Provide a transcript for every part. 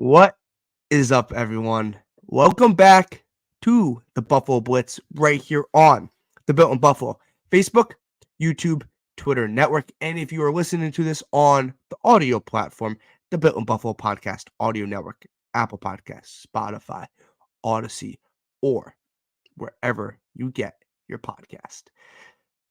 What is up, everyone? Welcome back to the Buffalo Blitz right here on the Built in Buffalo Facebook, YouTube, Twitter network. And if you are listening to this on the audio platform, the Built in Buffalo Podcast Audio Network, Apple Podcasts, Spotify, Odyssey, or wherever you get your podcast.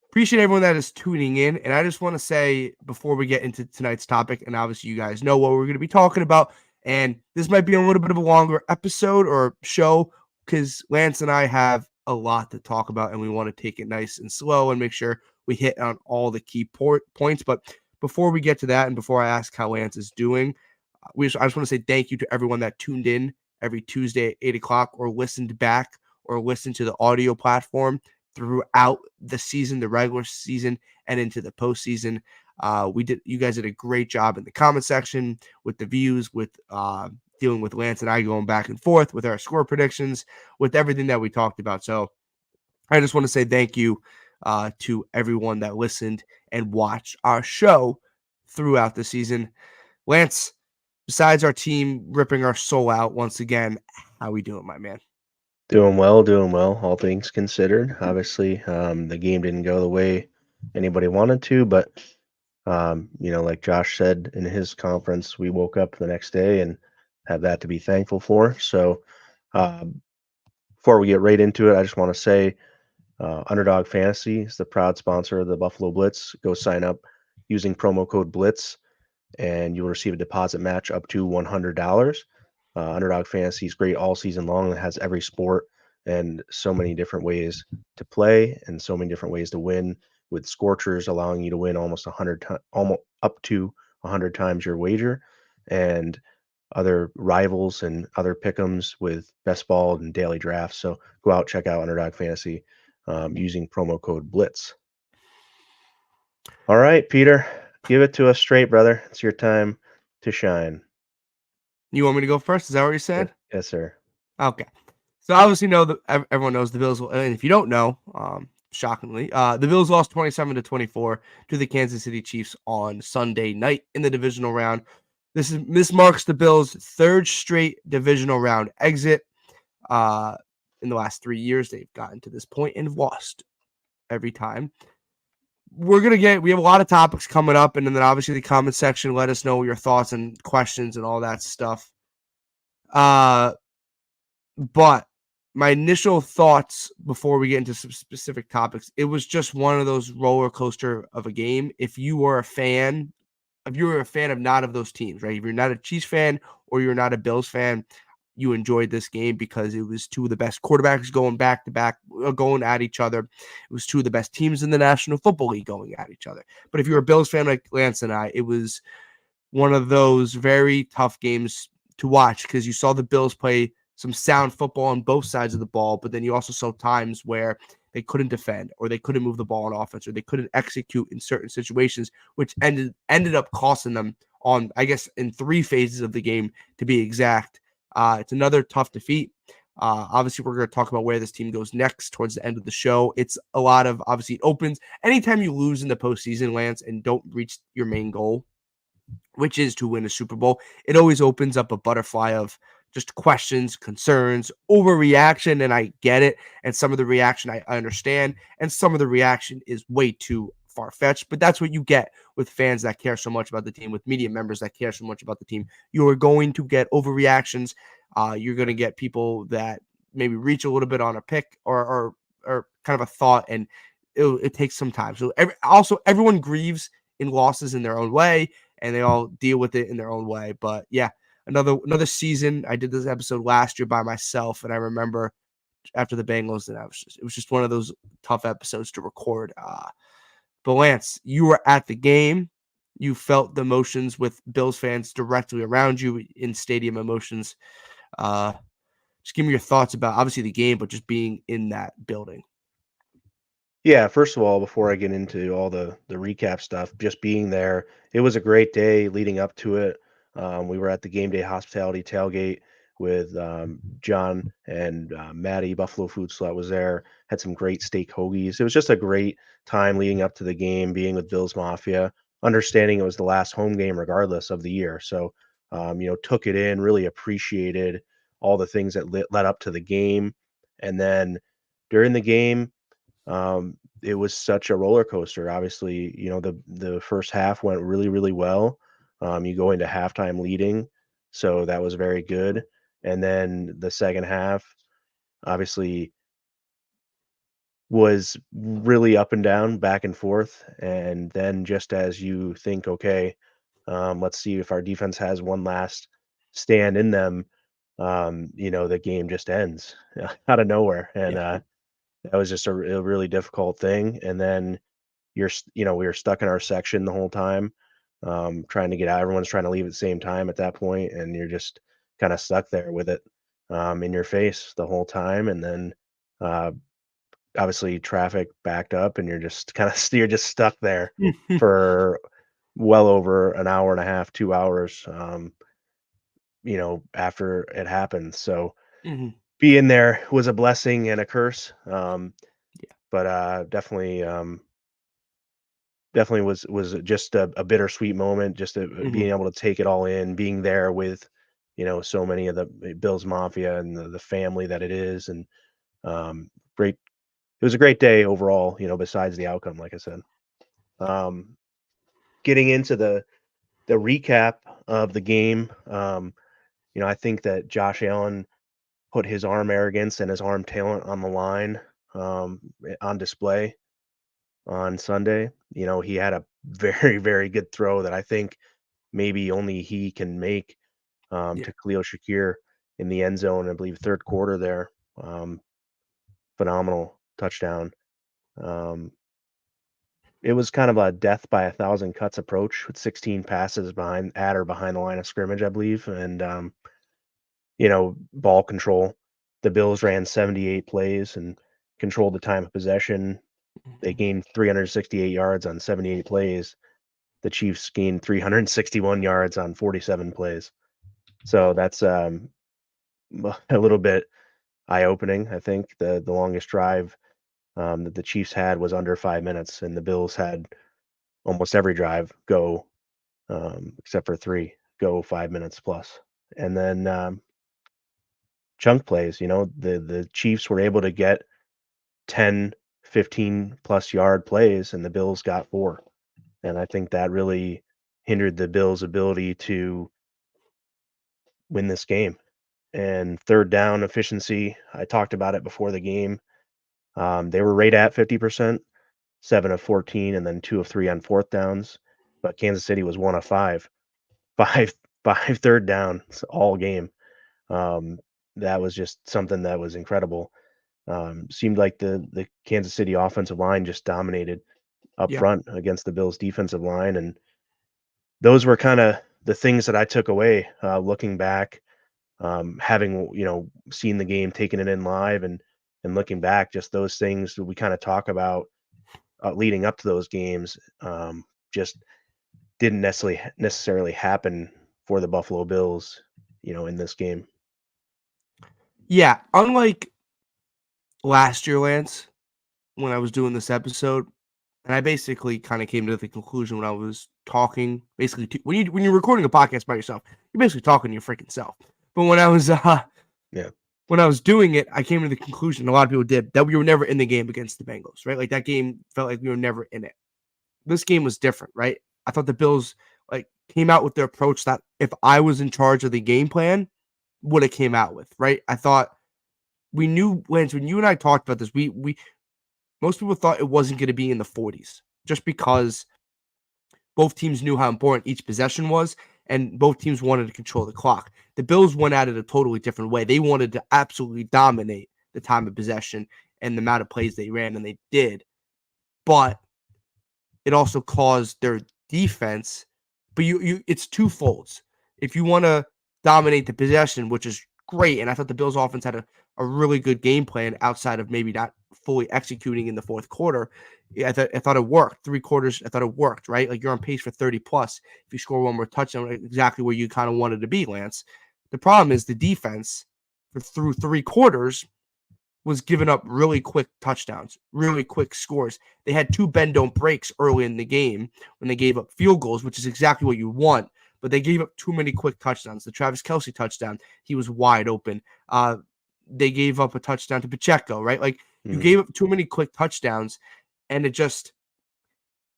Appreciate everyone that is tuning in. And I just want to say before we get into tonight's topic, and obviously you guys know what we're going to be talking about, and this might be a little bit of a longer episode or show because Lance and I have a lot to talk about and we want to take it nice and slow and make sure we hit on all the key points. But before we get to that and before I ask how Lance is doing, I just want to say thank you to everyone that tuned in every Tuesday at 8 o'clock or listened back or listened to the audio platform throughout the season, the regular season, and into the postseason. You guys did a great job in the comment section with the views, with dealing with Lance and I going back and forth with our score predictions, with everything that we talked about. So I just want to say thank you to everyone that listened and watched our show throughout the season. Lance, besides our team ripping our soul out once again, how we doing, my man? Doing well, all things considered. Obviously, the game didn't go the way anybody wanted to, but like Josh said in his conference, we woke up the next day and have that to be thankful for. So, before we get right into it, I just want to say, Underdog Fantasy is the proud sponsor of the Buffalo Blitz. Go sign up using promo code Blitz, and you'll receive a deposit match up to $100. Underdog Fantasy is great all season long. It has every sport and so many different ways to play and so many different ways to win, with Scorchers allowing you to win almost almost up to 100 times your wager, and other rivals and other pick'ems with best ball and daily drafts. So go out, check out Underdog Fantasy using promo code Blitz. All right, Peter, give it to us straight, brother. It's your time to shine. You want me to go first? Is that what you said? Yes, sir. Okay. So obviously everyone knows the Bills, and if you don't know, shockingly, the Bills lost 27-24 to the Kansas City Chiefs on Sunday night in the divisional round. This marks the Bills' third straight divisional round exit. In the last 3 years, they've gotten to this point and lost every time. We have a lot of topics coming up, and then obviously the comment section, let us know your thoughts and questions and all that stuff. But my initial thoughts before we get into some specific topics, it was just one of those roller coaster of a game. If you were a fan of not of those teams, right? If you're not a Chiefs fan or you're not a Bills fan, you enjoyed this game because it was two of the best quarterbacks going back to back, going at each other. It was two of the best teams in the National Football League going at each other. But if you're a Bills fan like Lance and I, it was one of those very tough games to watch because you saw the Bills play some sound football on both sides of the ball, but then you also saw times where they couldn't defend or they couldn't move the ball on offense or they couldn't execute in certain situations, which ended up costing them on, I guess, in 3 phases of the game to be exact. It's another tough defeat. Obviously, we're going to talk about where this team goes next towards the end of the show. It's a lot of, obviously, it opens. Anytime you lose in the postseason, Lance, and don't reach your main goal, which is to win a Super Bowl, it always opens up a butterfly of just questions, concerns, overreaction, and I get it. And some of the reaction I understand, and some of the reaction is way too far-fetched, but that's what you get with fans that care so much about the team, with media members that care so much about the team. You are going to get overreactions. You're going to get people that maybe reach a little bit on a pick or kind of a thought, and it takes some time. So everyone grieves in losses in their own way, and they all deal with it in their own way. But yeah, another season. I did this episode last year by myself, and I remember after the Bengals, and it was just one of those tough episodes to record. But Lance, you were at the game. You felt the emotions with Bills fans directly around you in stadium emotions. Just give me your thoughts about obviously the game, but just being in that building. Yeah, first of all, before I get into all the recap stuff, just being there, it was a great day leading up to it. We were at the game day hospitality tailgate with John and Maddie. Buffalo Food Slut was there, had some great steak hoagies. It was just a great time leading up to the game, being with Bills Mafia, understanding it was the last home game regardless of the year. So took it in, really appreciated all the things that led up to the game. And then during the game, it was such a roller coaster. Obviously, the first half went really, really well. You go into halftime leading, so that was very good. And then the second half, obviously, was really up and down, back and forth. And then just as you think, okay, let's see if our defense has one last stand in them, the game just ends out of nowhere. And Yeah. that was just a really difficult thing. And then we were stuck in our section the whole time, trying to get out. Everyone's trying to leave at the same time at that point, and you're just kind of stuck there with it in your face the whole time. And then uh, obviously traffic backed up, and you're just stuck there for well over an hour and a half, 2 hours. After it happened. So Mhm. being there was a blessing and a curse. Yeah. But definitely was just a bittersweet moment, just being Mhm. able to take it all in, being there with, so many of the Bills Mafia and the family that it is, and great. It was a great day overall, besides the outcome, like I said. Um, Getting into the recap of the game, I think that Josh Allen put his arm arrogance and his arm talent on the line, on display on Sunday. He had a very, very good throw that I think maybe only he can make, Yeah. to Khalil Shakir in the end zone, I believe third quarter there. Phenomenal touchdown. Um, it was kind of a death by a thousand cuts approach with 16 passes behind the line of scrimmage, I believe. And, ball control. The Bills ran 78 plays and controlled the time of possession. They Mhm. gained 368 yards on 78 plays. The Chiefs gained 361 yards on 47 plays. So that's a little bit eye-opening. I think the longest drive that the Chiefs had was under 5 minutes, and the Bills had almost every drive go, except for three, go 5 minutes plus. And then chunk plays. The Chiefs were able to get 10, 15 plus yard plays, and the Bills got four. And I think that really hindered the Bills' ability to win this game. And third down efficiency, I talked about it before the game. They were right at 50%, 7 of 14, and then 2 of 3 on fourth downs. But Kansas City was 1 of 5, five, five third downs all game. Um, that was just something that was incredible. Seemed like the Kansas City offensive line just dominated up Yeah. front against the Bills defensive line, and those were kind of the things that I took away, looking back, having seen the game, taking it in live, and looking back, just those things that we kind of talk about leading up to those games, just didn't necessarily happen for the Buffalo Bills, in this game. Yeah. Unlike last year, Lance, when I was doing this episode, and I basically kind of came to the conclusion when I was talking, basically, when you're recording a podcast by yourself, you're basically talking to your freaking self. But Yeah, when I was doing it, I came to the conclusion, a lot of people did, that we were never in the game against the Bengals, right? Like that game felt like we were never in it. This game was different, right? I thought the Bills came out with their approach that if I was in charge of the game plan, would have came out with, right? I thought we knew, Lance, when you and I talked about this, we most people thought it wasn't going to be in the 40s just because both teams knew how important each possession was, and both teams wanted to control the clock. The Bills went at it a totally different way. They wanted to absolutely dominate the time of possession and the amount of plays they ran, and they did. But it also caused their defense. But it's twofolds. If you want to dominate the possession, which is great, and I thought the Bills offense had a really good game plan outside of maybe not fully executing in the fourth quarter. Yeah, I thought it worked. Three quarters, I thought it worked, right? Like you're on pace for 30 plus. If you score one more touchdown, exactly where you kind of wanted to be, Lance. The problem is the defense through three quarters was giving up really quick touchdowns, really quick scores. They had two bend don't breaks early in the game when they gave up field goals, which is exactly what you want. but they gave up too many quick touchdowns. The Travis Kelce touchdown, he was wide open. They gave up a touchdown to Pacheco, right? Like you gave up too many quick touchdowns, and it just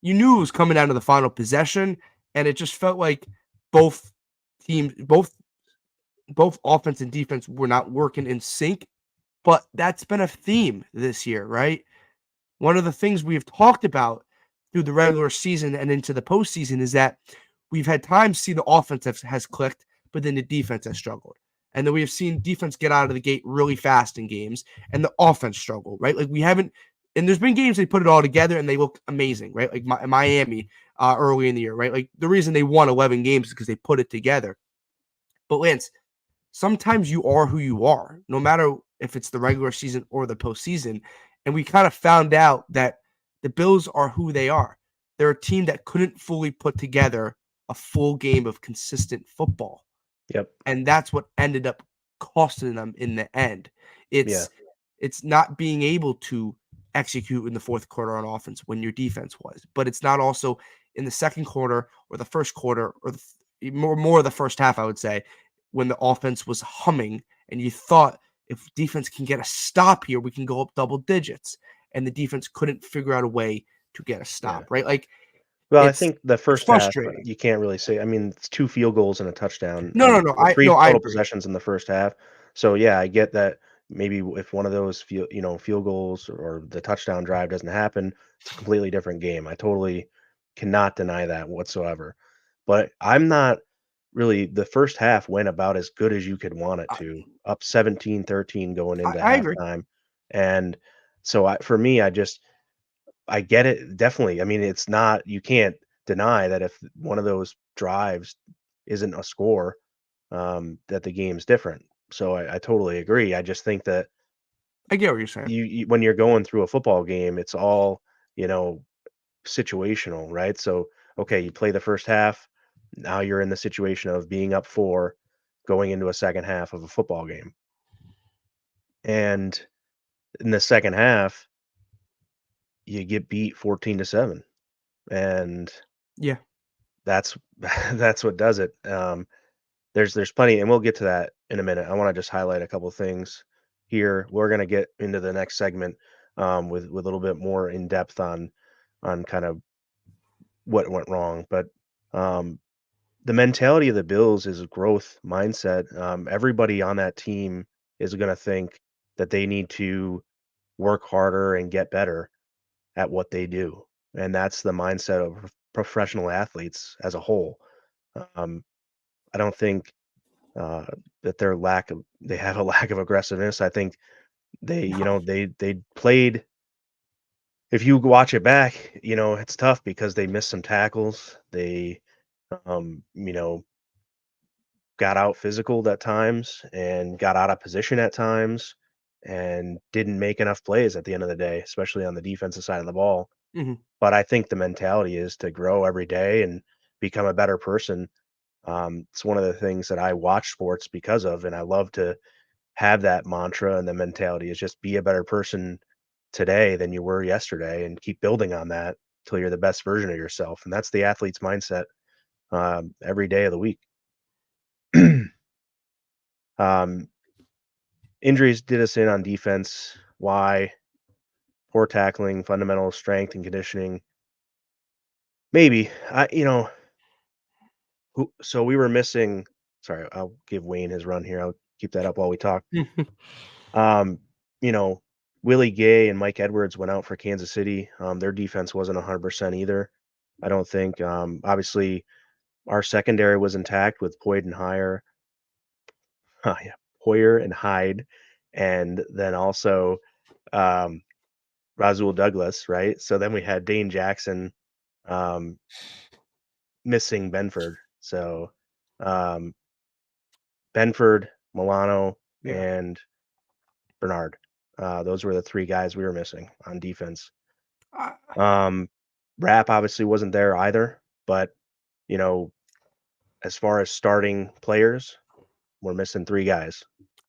you knew it was coming down to the final possession, and it just felt like both teams, both offense and defense were not working in sync. But that's been a theme this year, right? One of the things we've talked about through the regular season and into the postseason is that we've had times see the offense has clicked, but then the defense has struggled. And then we have seen defense get out of the gate really fast in games and the offense struggle, right? Like we haven't, and there's been games they put it all together and they look amazing, right? Like Miami early in the year, right? Like the reason they won 11 games is because they put it together. But Lance, sometimes you are who you are, no matter if it's the regular season or the postseason. And we kind of found out that the Bills are who they are. They're a team that couldn't fully put together a full game of consistent football. Yep. And that's what ended up costing them in the end. Yeah. It's not being able to execute in the fourth quarter on offense when your defense was, but it's not also in the second quarter or the first quarter or more of the first half, I would say, when the offense was humming and you thought if defense can get a stop here, we can go up double digits. And the defense couldn't figure out a way to get a stop, right? Like Well, I it's think the first half, frustrating. you can't really say. I mean, it's 2 field goals and a touchdown, No. or 3 I total agree. possessions in the first half. So, yeah, I get that maybe if one of those field goals or the touchdown drive doesn't happen, it's a completely different game. I totally cannot deny that whatsoever. But I'm not really the first half went about as good as you could want it I, to, up 17-13 going into I agree. halftime. And so for me, I get it, definitely. I mean, it's not you can't deny that if one of those drives isn't a score, that the game's different. So I totally agree. I just think that I get what you're saying. you when you're going through a football game, it's all, you know, situational, right? So, okay, you play the first half, now you're in the situation of being up 4 going into a second half of a football game. And in the second half, you get beat 14-7. And Yeah. that's that's what does it. There's plenty, and we'll get to that in a minute. I want to just highlight a couple things here. We're gonna get into the next segment with a little bit more in depth on kind of what went wrong. But um, the mentality of the Bills is a growth mindset. Everybody on that team is gonna think that they need to work harder and get better at what they do, and that's the mindset of professional athletes as a whole. Um, I don't think uh, that they have a lack of aggressiveness. I think No. they played. If you watch it back, it's tough because they missed some tackles. They, um, you know, got out physical at times and got out of position at times and didn't make enough plays at the end of the day, especially on the defensive side of the ball. Hmm. But I think the mentality is to grow every day and become a better person. It's one of the things that I watch sports because of, and I love to have that mantra and the mentality is just be a better person today than you were yesterday and keep building on that till you're the best version of yourself. And that's the athlete's mindset every day of the week. um, Injuries did us in on defense. Why? Poor tackling, fundamental strength and conditioning. Maybe. So we were missing. Sorry, I'll give Wayne his run here. I'll keep that up while we talk. Um, you know, Willie Gay and Mike Edwards went out for Kansas City. Their defense wasn't 100% either. I don't think. Obviously, our secondary was intact with Poyd and Hire, yeah, Hoyer and Hyde, and then also um, Razul Douglas, right? So then we had Dane Jackson um, missing Benford. So um, Benford, Milano, Yeah. and Bernard. Those were the 3 guys we were missing on defense. I, Um, Rap obviously wasn't there either, but you know, as far as starting players, we're missing 3 guys,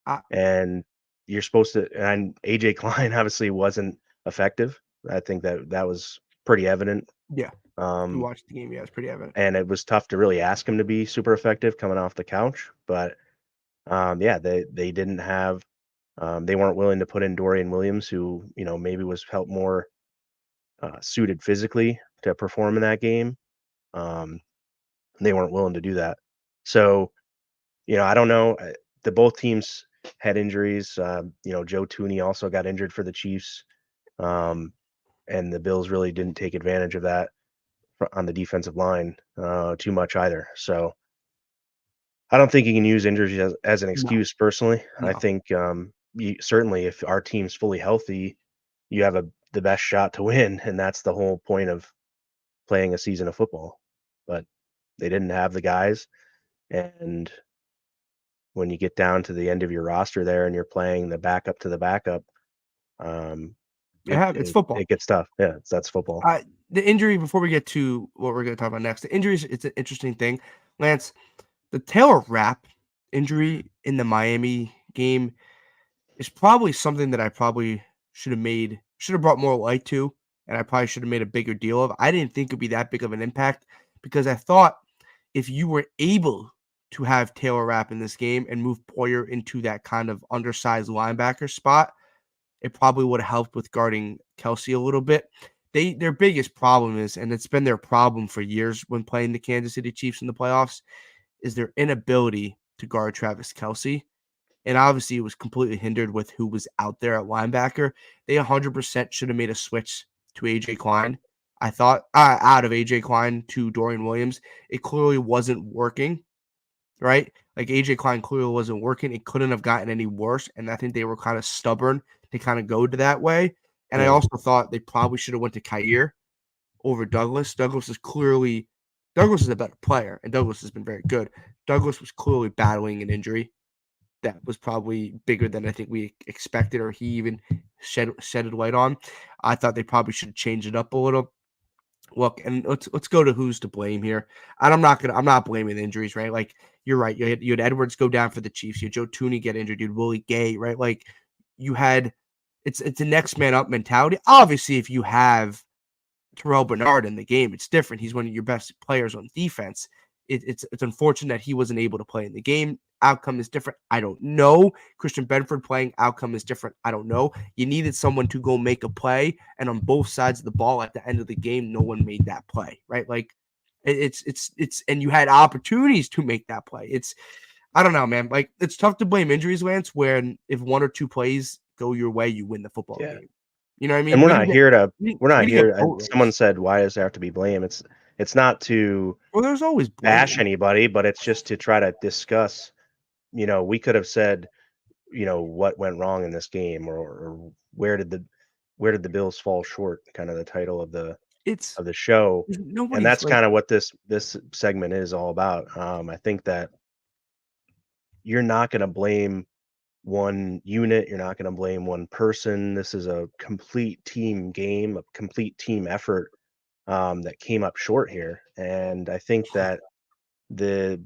I, and you're supposed to. And AJ Klein obviously wasn't effective. I think that was pretty evident. Yeah, we Um, watched the game. Yeah, it's pretty evident. and it was tough to really ask him to be super effective coming off the couch. But yeah, they didn't have they weren't willing to put in Dorian Williams, who maybe was felt more suited physically to perform in that game. Um, they weren't willing to do that. So I don't know. The both teams had injuries. Joe Tooney also got injured for the Chiefs, and the Bills really didn't take advantage of that on the defensive line too much either. So I don't think you can use injuries as an No, excuse personally. I no, think certainly if our team's fully healthy, you have the best shot to win, and that's the whole point of playing a season of football. But they didn't have the guys, and when you get down to the end of your roster there and you're playing the backup to the backup, um, it it's it, football. it gets tough. Yeah, that's football. The injury, before we get to what we're going to talk about next, the injuries, it's an interesting thing. Lance, the Taylor Rapp injury in the Miami game is probably something that I probably should have brought more light to, and I probably should have made a bigger deal of. I didn't think it'd be that big of an impact because I thought if you were able to have Taylor Rapp in this game and move Poyer into that kind of undersized linebacker spot, it probably would have helped with guarding Kelsey a little bit. Their biggest problem is, and it's been their problem for years when playing the Kansas City Chiefs in the playoffs, is their inability to guard Travis Kelsey. And obviously, it was completely hindered with who was out there at linebacker. They 100% should have made a switch to AJ Klein. I thought out of AJ Klein to Dorian Williams. It clearly wasn't working, right? Like AJ Klein clearly wasn't working. It couldn't have gotten any worse. And I think they were kind of stubborn to kind of go to that way. And I Mm, also thought they probably should have went to Kyer over Douglas. Douglas is a better player, and Douglas has been very good. Douglas was clearly battling an injury that was probably bigger than I think we expected, or he even shedded light on. I thought they probably should change it up a little. Look, and let's go to who's to blame here. And I'm not blaming the injuries, right? Like you're right. You had Edwards go down for the Chiefs. You had Joe Tooney get injured. You had Willie Gay, right? Like you had it's a next man up mentality. Obviously, if you have Terrell Bernard in the game, it's different. He's one of your best players on defense. It's unfortunate that he wasn't able to play in the game. Outcome is different. I don't know. Christian Benford playing, outcome is different. I don't know. You needed someone to go make a play, and on both sides of the ball at the end of the game, no one made that play, right? Like and you had opportunities to make that play. I don't know, man. Like it's tough to blame injuries, Lance, when if one or two plays go your way, you win the football yeah, game. You know what I and mean? we're not We didn't here. get boat Someone race. said, "Why does there have to be blame?" It's not to Well, there's always bash blame. anybody, but it's just to try to discuss. We could have said, what went wrong in this game, or where did the Bills fall short? Kind of the title of the It's show, and nobody's that's like kind of what this segment is all about. I think that you're not going to blame one unit, you're not going to blame one person. This is a complete team game, a complete team effort that came up short here, and I think that the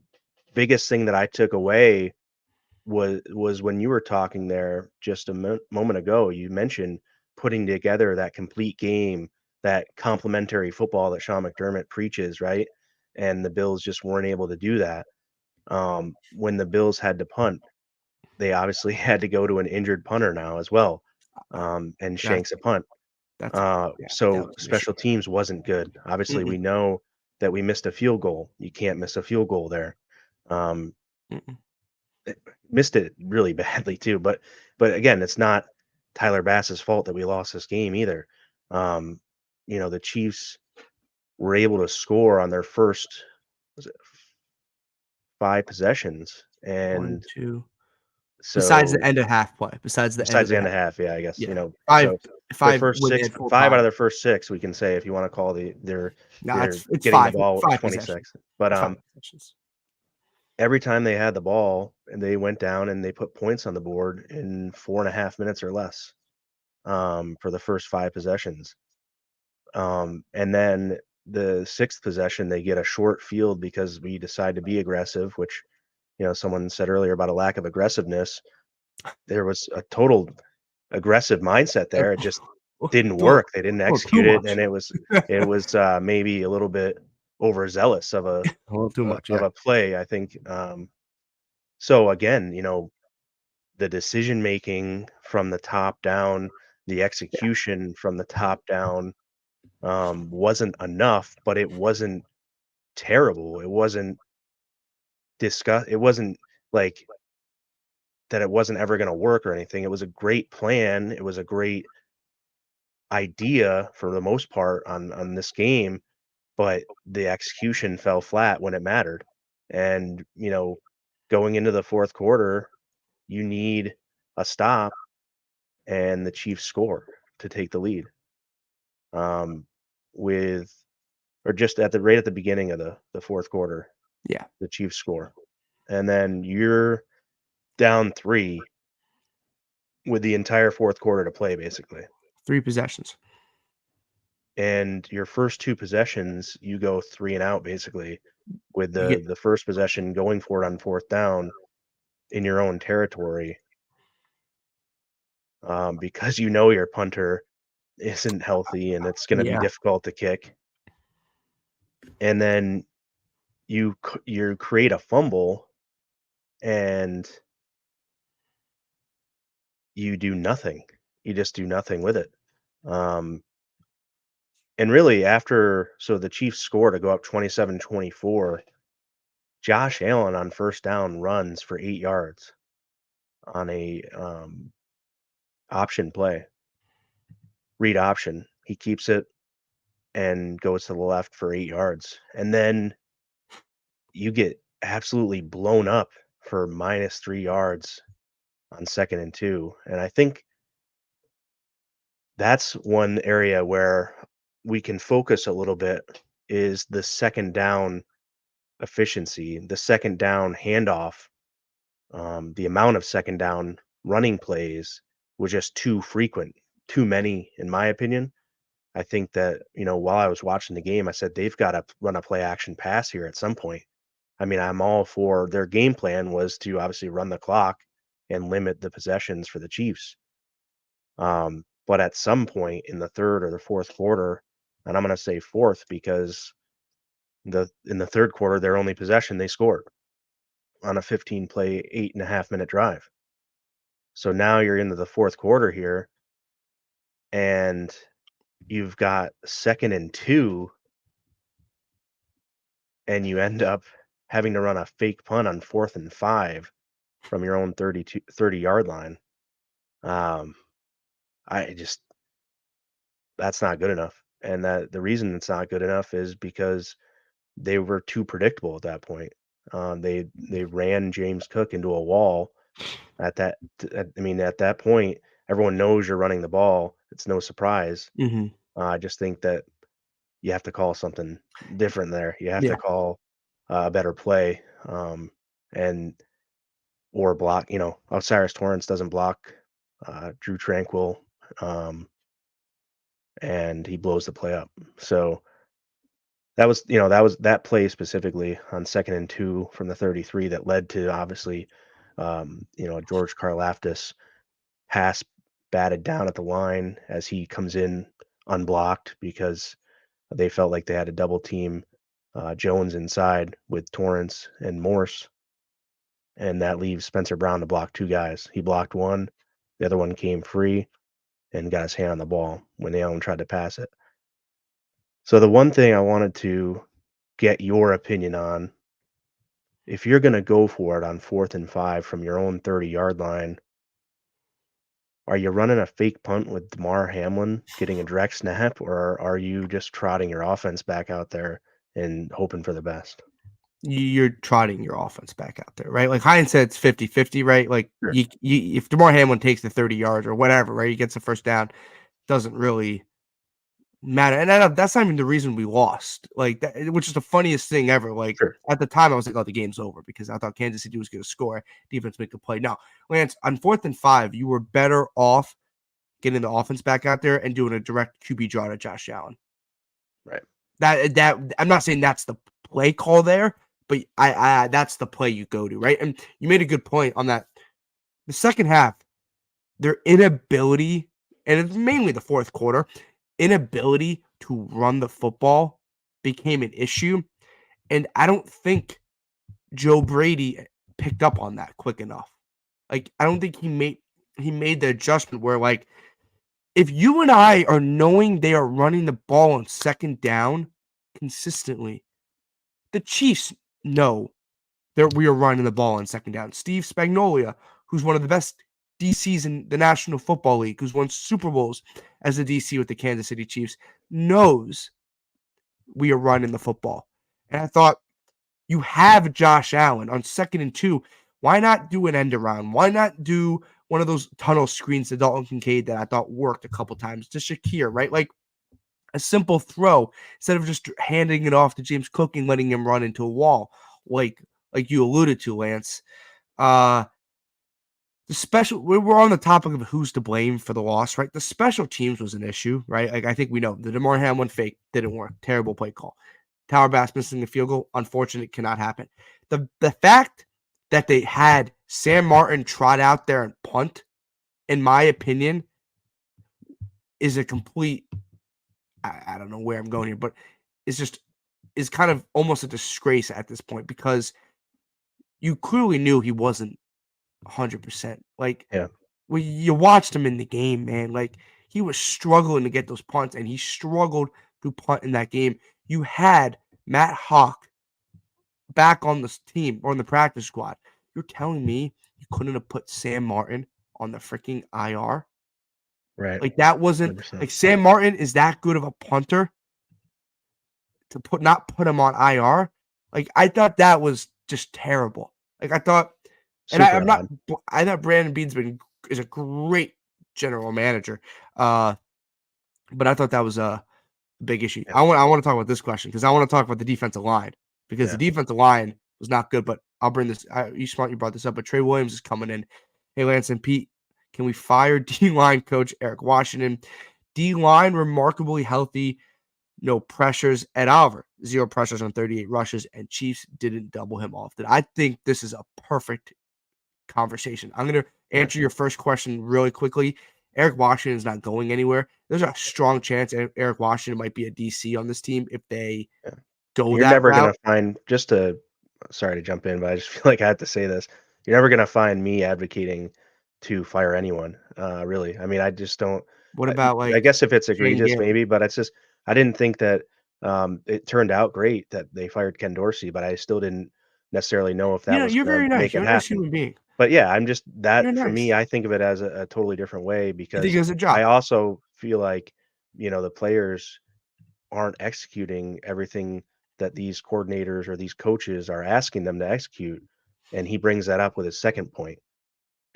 biggest thing that I took away was when you were talking there just a moment ago. You mentioned putting together that complete game, that complementary football that Sean McDermott preaches, right? And the Bills just weren't able to do that. When the Bills had to punt, they obviously had to go to an injured punter now as well, and that's shanks a punt. that's a yeah, that So was an issue. special teams wasn't good. Obviously, Mm-mm, we know that we missed a field goal. You can't miss a field goal there. Um, mm-mm. Missed it really badly too. But again, it's not Tyler Bass's fault that we lost this game either. Um, the Chiefs were able to score on their first, was it 5 possessions, One, and two. Besides the so end of half play, besides the end besides of the the end half. of half, yeah, I guess Yeah, five, so their five first when they six, had four 5 out of times. their first 6, we can say, if you want to call they're It's getting the five, ball with five 26. possessions. But It's five possessions. every time they had the ball and they went down and they put points on the board in 4.5 minutes or less, for the first 5 possessions. And then the sixth possession, they get a short field because we decide to be aggressive, which, someone said earlier about a lack of aggressiveness. There was a total aggressive mindset Uh, there. It just didn't Well, work. They didn't well, too execute it, much. and it was maybe a little bit overzealous of A little too much, yeah. a play, I think. So again, the decision making from the top down, the Yeah, execution from the top down, wasn't enough, but it wasn't terrible. It wasn't It wasn't like that it wasn't ever gonna work or anything. It was a great plan. It was a great idea for the most part on this game, but the execution fell flat when it mattered. And, going into the 4th quarter, you need a stop, and the Chiefs score to take the lead. Um, with or just right at the beginning of the 4th quarter, yeah. the Chiefs score. And then you're down 3 with the entire 4th quarter to play, basically. 3 possessions. And your first 2 possessions, you go 3 and out, basically, with You get the first possession going for it on 4th down in your own territory, because your punter isn't healthy and it's gonna be yeah, difficult to kick. And then you create a fumble, and you do nothing. You just do nothing with it. Um, and really the Chiefs score to go up 27-24. Josh Allen on 1st down runs for 8 yards on a, option play, read option. He keeps it and goes to the left for 8 yards. And then you get absolutely blown up for -3 yards on 2nd and 2. And I think that's one area where we can focus a little bit is the 2nd down efficiency, the 2nd down handoff. The amount of 2nd down running plays was just too frequent, too many, in my opinion. I think that, while I was watching the game, I said they've got to run a play action pass here at some point. I mean, I'm all for their game plan was to obviously run the clock and limit the possessions for the Chiefs. But at some point in the 3rd or the 4th quarter, and I'm going to say 4th because in the 3rd quarter, their only possession, they scored on a 15 play, 8.5 minute drive. So now you're into the 4th quarter here, and you've got 2nd and 2, and you end up having to run a fake punt on 4th and 5 from your own 30-yard line. Um, I just That's not good enough. And that the reason it's not good enough is because they were too predictable at that point. They ran James Cook into a wall at that point, everyone knows you're running the ball. It's no surprise. mhm, I just think that you have to call something different there. You have to yeah, call a better play, and or block. Osiris Torrance doesn't block Drew Tranquil, and he blows the play up. So that play specifically on 2nd and 2 from the 33 that led to obviously, George Karlaftis pass batted down at the line as he comes in unblocked because they felt like they had a double team Jones inside with Torrance and Morse, and that leaves Spencer Brown to block 2 guys. He blocked one, the other one came free and got his hand on the ball when Allen tried to pass it. So the one thing I wanted to get your opinion on, if you're going to go for it on 4th and 5 from your own 30-yard line, are you running a fake punt with Damar Hamlin getting a direct snap, or are you just trotting your offense back out there and hoping for the best? you're trotting your offense back out there, right? Like Hines said, it's 50-50, right? Like Sure. if DeMar Hamlin takes the 30 yards or whatever, right? He gets the first down, doesn't really matter. And that's not even the reason we lost. Like that, which is the funniest thing ever. Like Sure. at the time, I was like, "Oh, the game's over," because I thought Kansas City was going to score. Defense make the play. No, Lance, on 4th and 5, you were better off getting the offense back out there and doing a direct QB draw to Josh Allen. Right. That I'm not saying that's the play call there, but I that's the play you go to, right? And you made a good point on that. The second half, their inability and it's mainly the fourth quarter, inability to run the football became an issue. And I don't think Joe Brady picked up on that quick enough. Like, I don't think he made the adjustment where, like, if you and I are knowing they are running the ball on second down consistently, the Chiefs know that we are running the ball on second down. Steve Spagnuolo, who's one of the best DCs in the National Football League, who's won Super Bowls as a DC with the Kansas City Chiefs, knows we are running the football. And I thought, you have Josh Allen on 2nd and 2. Why not do an end around? Why not do one of those tunnel screens to Dalton Kincaid that I thought worked a couple times to Shakir, right? Like a simple throw instead of just handing it off to James Cook and letting him run into a wall, like you alluded to, Lance. We're on the topic of who's to blame for the loss, right? The special teams was an issue, right? Like, I think we know the DeMar Hamlin fake didn't work. Terrible play call. Tower Bass missing the field goal. Unfortunate, cannot happen. The fact that they had Sam Martin trot out there and punt, in my opinion, is a complete, I don't know where I'm going here, but is kind of almost a disgrace at this point, because you clearly knew he wasn't 100%. Like, Yeah. when you watched him in the game, man, like, he was struggling to get those punts, and he struggled to punt in that game. You had Matt Hawk back on this team or on the practice squad. You're telling me you couldn't have put Sam Martin on the freaking IR? Right. Like, that wasn't 100%. like Sam Martin is that good of a punter to not put him on IR? Like, I thought that was just terrible. Like, I thought, and Super I'm not. odd. I thought Brandon Beane's is a great general manager, but I thought that was a big issue. Yeah. I want to talk about this question because I want to talk about the defensive line, because the defensive line was not good. But I'll bring this. You brought this up, but Trey Williams is coming in. Hey, Lance and Pete, can we fire D-line coach Eric Washington? D-line remarkably healthy, no pressures. Ed Oliver, 0 pressures on 38 rushes, and Chiefs didn't double him often. I think this is a perfect conversation. I'm going to answer your first question really quickly. Eric Washington is not going anywhere. There's a strong chance Eric Washington might be a DC on this team if they go You're that never route. gonna find, sorry to jump in, but I just feel like I have to say this. You're never gonna find me advocating to fire anyone. Really. I mean, I just don't. What I, about I like guess if it's Shane egregious, Gary? maybe, but it's just I didn't think that it turned out great that they fired Ken Dorsey, but I still didn't necessarily know if that was You're gonna very nice. make it You're a nice happen. human being. But yeah, I'm just You're that for me, nice. I think of it as a totally different way You think because it was a I job? also feel like, the players aren't executing everything that these coordinators or these coaches are asking them to execute. And he brings that up with his second point.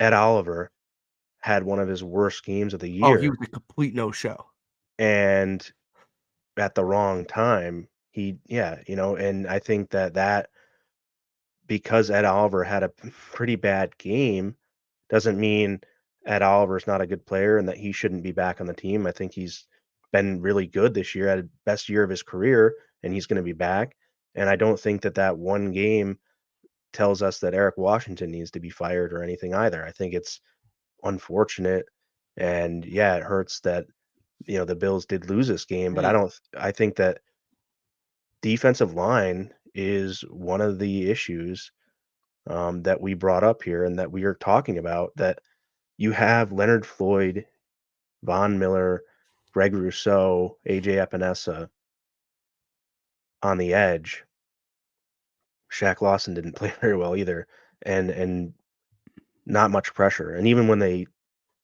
Ed Oliver had one of his worst games of the Oh, he year, was a complete no-show. and at the wrong time, and I think that because Ed Oliver had a pretty bad game doesn't mean Ed Oliver's not a good player and that he shouldn't be back on the team. I think he's been really good this year, had a best year of his career, and he's going to be back. And I don't think that one game tells us that Eric Washington needs to be fired or anything either. I think it's unfortunate, and yeah, it hurts that the Bills did lose this game, but I think that defensive line is one of the issues that we brought up here and that we are talking about, that you have Leonard Floyd, Von Miller, Greg Rousseau, AJ Epinesa on the edge. Shaq Lawson didn't play very well either, and not much pressure. And even when they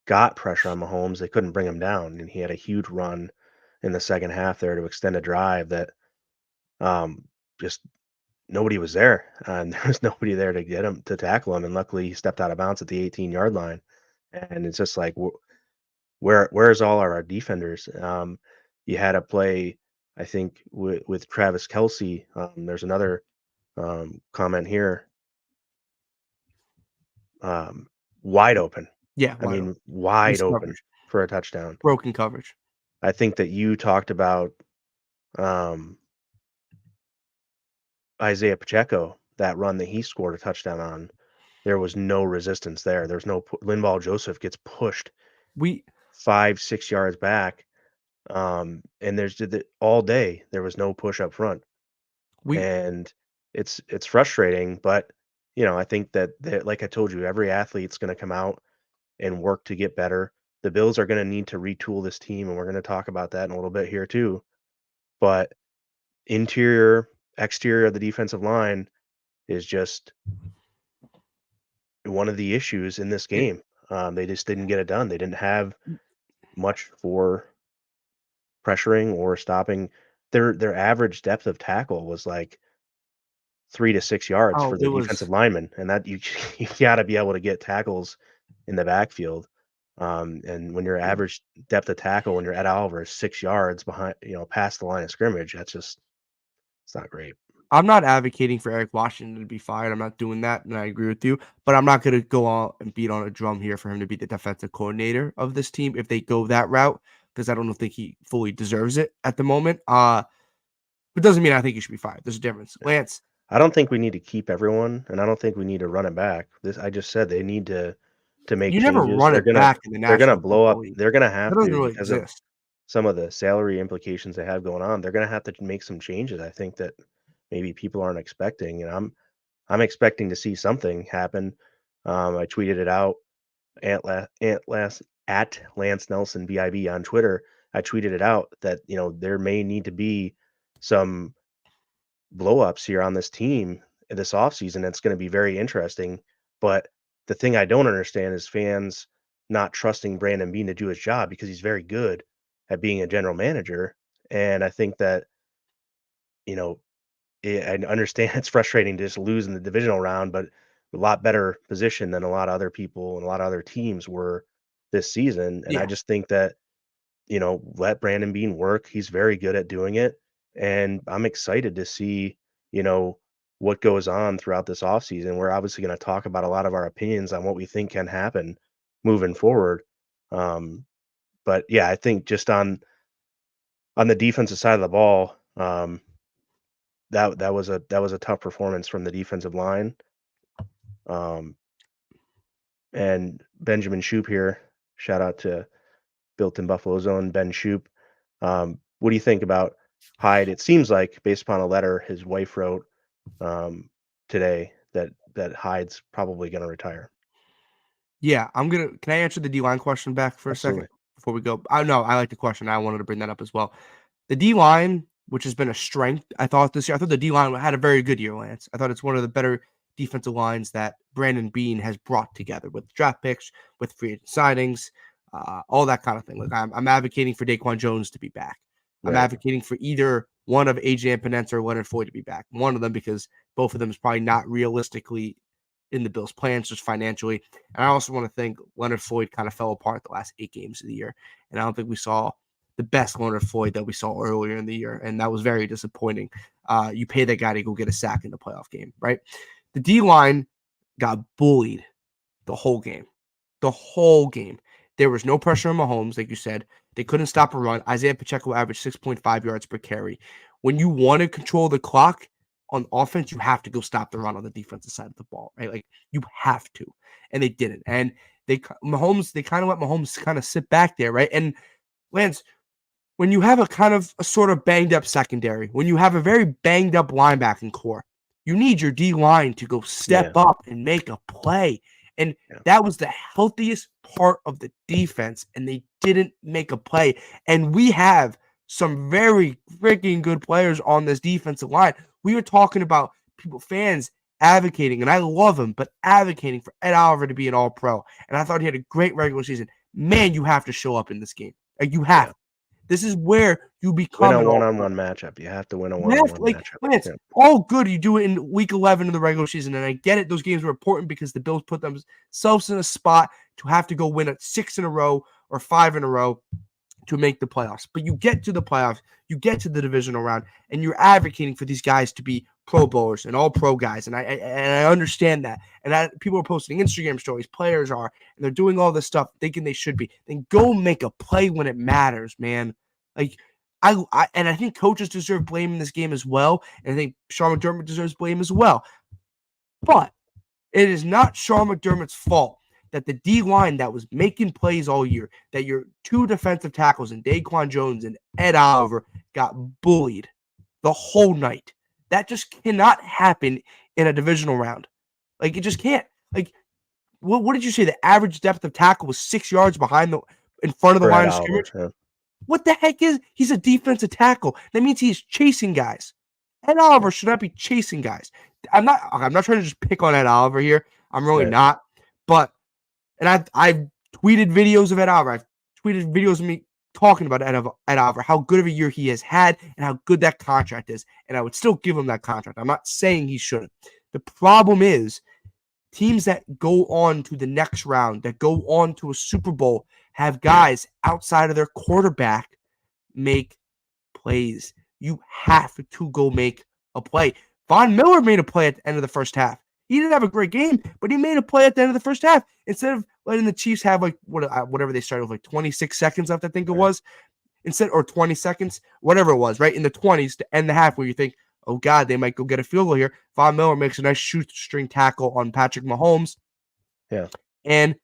got pressure on Mahomes, they couldn't bring him down. And he had a huge run in the second half there to extend a drive that just nobody was there. And there was nobody there to get him to tackle him. And luckily, he stepped out of bounds at the 18-yard line. And it's just like, where's all our defenders? You had a play, I think, with Travis Kelsey. There's another comment here. Wide open. Yeah, I wide open. mean, wide Missed open coverage. for a touchdown. Broken coverage. I think that you talked about Isaiah Pacheco, that run that he scored a touchdown on. There was no resistance there. There's no Linval Joseph gets pushed We 5-6 yards back. And there's all day there was no push up front, We and it's frustrating. But I think that like I told you, every athlete's going to come out and work to get better. The Bills are going to need to retool this team, and we're going to talk about that in a little bit here too. But interior, exterior of the defensive line is just one of the issues in this it, game. They just didn't get it done. They didn't have much for pressuring or stopping. Their average depth of tackle was like 3 to 6 yards oh, for the there defensive was lineman, and that you gotta be able to get tackles in the backfield. And when your yeah. average depth of tackle when you're at Oliver is 6 yards behind, past the line of scrimmage, it's not great. I'm not advocating for Eric Washington to be fired. I'm not doing that, and I agree with you. But I'm not going to go on and beat on a drum here for him to be the defensive coordinator of this team if they go that route, because I don't think he fully deserves it at the moment. But doesn't mean I think he should be fired. There's a difference. Yeah. Lance, I don't think we need to keep everyone, and I don't think we need to run it back. I just said they need to make you never changes. run it back in the They're gonna National blow Football up. League. They're gonna That have doesn't to really because of exist. some of the salary implications they have going on. They're gonna have to make some changes. I think that maybe people aren't expecting, and I'm expecting to see something happen. I tweeted it out at Lance Nelson BIB on Twitter. I tweeted it out that there may need to be some blow ups here on this team this offseason. It's going to be very interesting. But the thing I don't understand is fans not trusting Brandon Beane to do his job because he's very good at being a general manager. And I think that, you know, I understand it's frustrating to just lose in the divisional round, but a lot better position than a lot of other people and a lot of other teams were this season. And I Yeah. just think that, let Brandon Beane work. He's very good at doing it. And I'm excited to see, what goes on throughout this offseason. We're obviously going to talk about a lot of our opinions on what we think can happen moving forward. Um, but yeah, I think just on the defensive side of the ball, that was a tough performance from the defensive line. Um, and Benjamin Shoop here, shout out to Built in Buffalo Zone, Ben Shoop. What do you think about Hyde? It seems like, based upon a letter his wife wrote um, today, that Hyde's probably going to retire. Yeah, can I answer the D-line question back for a second Absolutely. before we go? I know I like the question. I wanted to bring that up as well. The D-line, which has been a strength, I thought this year. I thought the D-line had a very good year, Lance. I thought it's one of the better defensive lines that Brandon Beane has brought together with draft picks, with free agent signings, all that kind of thing. Like I'm advocating for Daquan Jones to be back. I'm Right. advocating for either one of AJ Epinesa or Leonard Floyd to be back. One of them, because both of them is probably not realistically in the Bills' plans just financially. And I also want to think Leonard Floyd kind of fell apart the last 8 games of the year. And I don't think we saw the best Leonard Floyd that we saw earlier in the year. And that was very disappointing. You pay that guy to go get a sack in the playoff game, right? The D-line got bullied the whole game. The whole game. There was no pressure on Mahomes, like you said. They couldn't stop a run. Isaiah Pacheco averaged 6.5 yards per carry. When you want to control the clock on offense, you have to go stop the run on the defensive side of the ball, right? Like you have to. And they didn't. And they kind of let Mahomes kind of sit back there, right? And Lance, when you have a sort of banged up secondary, when you have a very banged up linebacking core, you need your D line to go Yeah. step up and make a play. And Yeah. that was the healthiest part of the defense, and they didn't make a play. And we have some very freaking good players on this defensive line. We were talking about fans advocating, and I love him, but advocating for Ed Oliver to be an all-pro. And I thought he had a great regular season. Man, you have to show up in this game. Like you have. Yeah. This is where you Win become a an all-pro. one-on-one matchup. You have to win a You have one-on-one to, like, matchup. Lance, Yeah. all good. You do it in week 11 of the regular season. And I get it. Those games were important because the Bills put themselves in a spot to have to go win 6 in a row or 5 in a row to make the playoffs. But you get to the playoffs, you get to the divisional round, and you're advocating for these guys to be Pro Bowlers and all pro guys. And I understand that. And people are posting Instagram stories, players are, and they're doing all this stuff thinking they should be. Then go make a play when it matters, man. Like, I think coaches deserve blame in this game as well. And I think Sean McDermott deserves blame as well. But it is not Sean McDermott's fault that the D-line that was making plays all year, that your two defensive tackles in Daquan Jones and Ed Oliver got bullied the whole night. That just cannot happen in a divisional round. Like, it just can't. Like, what did you say? The average depth of tackle was 6 yards in front of the For Ed line of Oliver, scrimmage. yeah. What the heck he's a defensive tackle? That means he's chasing guys. Ed Oliver should not be chasing guys. I'm not trying to just pick on Ed Oliver here. I'm really not. But I've tweeted videos of Ed Oliver. I've tweeted videos of me talking about Ed Oliver, how good of a year he has had, and how good that contract is. And I would still give him that contract. I'm not saying he shouldn't. The problem is teams that go on to the next round, that go on to a Super Bowl, have guys outside of their quarterback make plays. You have to go make a play. Von Miller made a play at the end of the first half. He didn't have a great game, but he made a play at the end of the first half. Instead of letting the Chiefs have whatever they started with, like 26 seconds left, I think it was, or 20 seconds, whatever it was, right in the 20s to end the half, where you think, oh God, they might go get a field goal here. Von Miller makes a nice shoestring tackle on Patrick Mahomes, and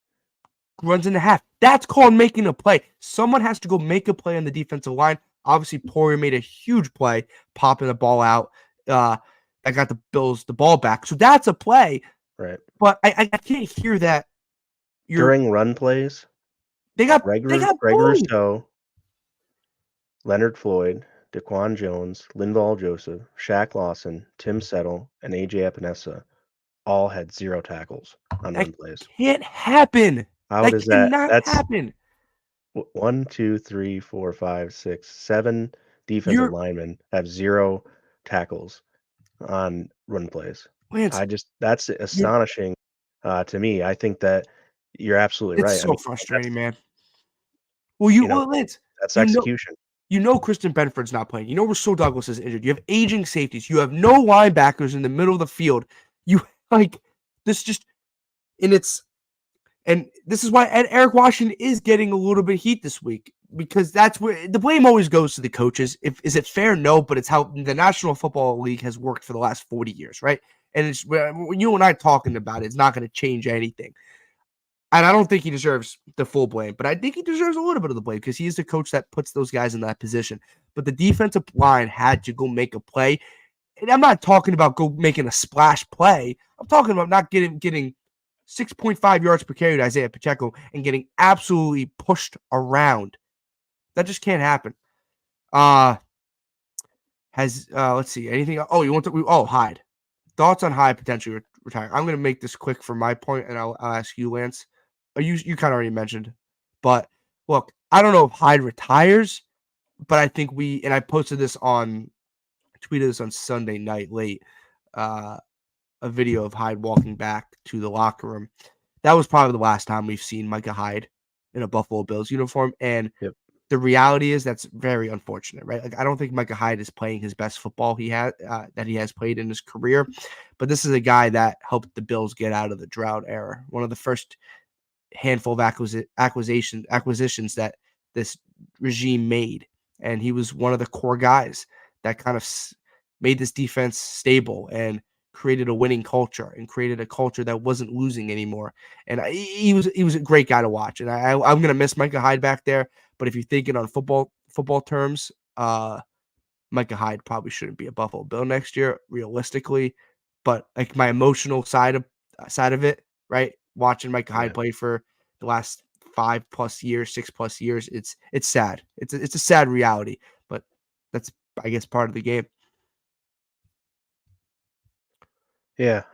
runs in the half. That's called making a play. Someone has to go make a play on the defensive line. Obviously, Poirier made a huge play, popping the ball out. I got the Bills the ball back. So that's a play. Right. But I can't hear that. During run plays, they got Greg bullied. Rousseau, Leonard Floyd, Daquan Jones, Linval Joseph, Shaq Lawson, Tim Settle, and AJ Epinesa all had 0 tackles on run plays. Can't happen. How does that? Cannot happen. 1, 2, 3, 4, 5, 6, 7 defensive linemen have 0 tackles on run plays. Lance, that's astonishing to me. I think that you're absolutely right. It's so frustrating, man. Well, Lance, that's execution. Christian Benford's not playing. Rousseau Douglas is injured. You have aging safeties. You have no linebackers in the middle of the field. You this just, and this is why Eric Washington is getting a little bit of heat this week, because that's where the blame always goes to the coaches. Is it fair? No, but it's how the National Football League has worked for the last 40 years, right? And it's when you and I talking about it, it's not going to change anything. And I don't think he deserves the full blame, but I think he deserves a little bit of the blame because he's the coach that puts those guys in that position. But the defensive line had to go make a play. And I'm not talking about go making a splash play. I'm talking about not getting 6.5 yards per carry to Isaiah Pacheco and getting absolutely pushed around. That just can't happen. Let's see, anything? Hyde. Thoughts on Hyde potentially retiring? I'm going to make this quick for my point, and I'll ask you, Lance. You kind of already mentioned, but look, I don't know if Hyde retires, but I think I tweeted this on Sunday night late, a video of Hyde walking back to the locker room. That was probably the last time we've seen Micah Hyde in a Buffalo Bills uniform, and the reality is that's very unfortunate, right? Like, I don't think Micah Hyde is playing his best football that he has played in his career, but this is a guy that helped the Bills get out of the drought era. One of the first handful of acquisitions that this regime made, and he was one of the core guys that kind of made this defense stable and created a winning culture and created a culture that wasn't losing anymore. And he was a great guy to watch. And I'm going to miss Micah Hyde back there. But if you're thinking on football terms, Micah Hyde probably shouldn't be a Buffalo Bill next year, realistically. But like my emotional side of it, right? Watching Micah Hyde play for the last 6+ years, it's sad. It's a sad reality, but that's, I guess, part of the game. Yeah.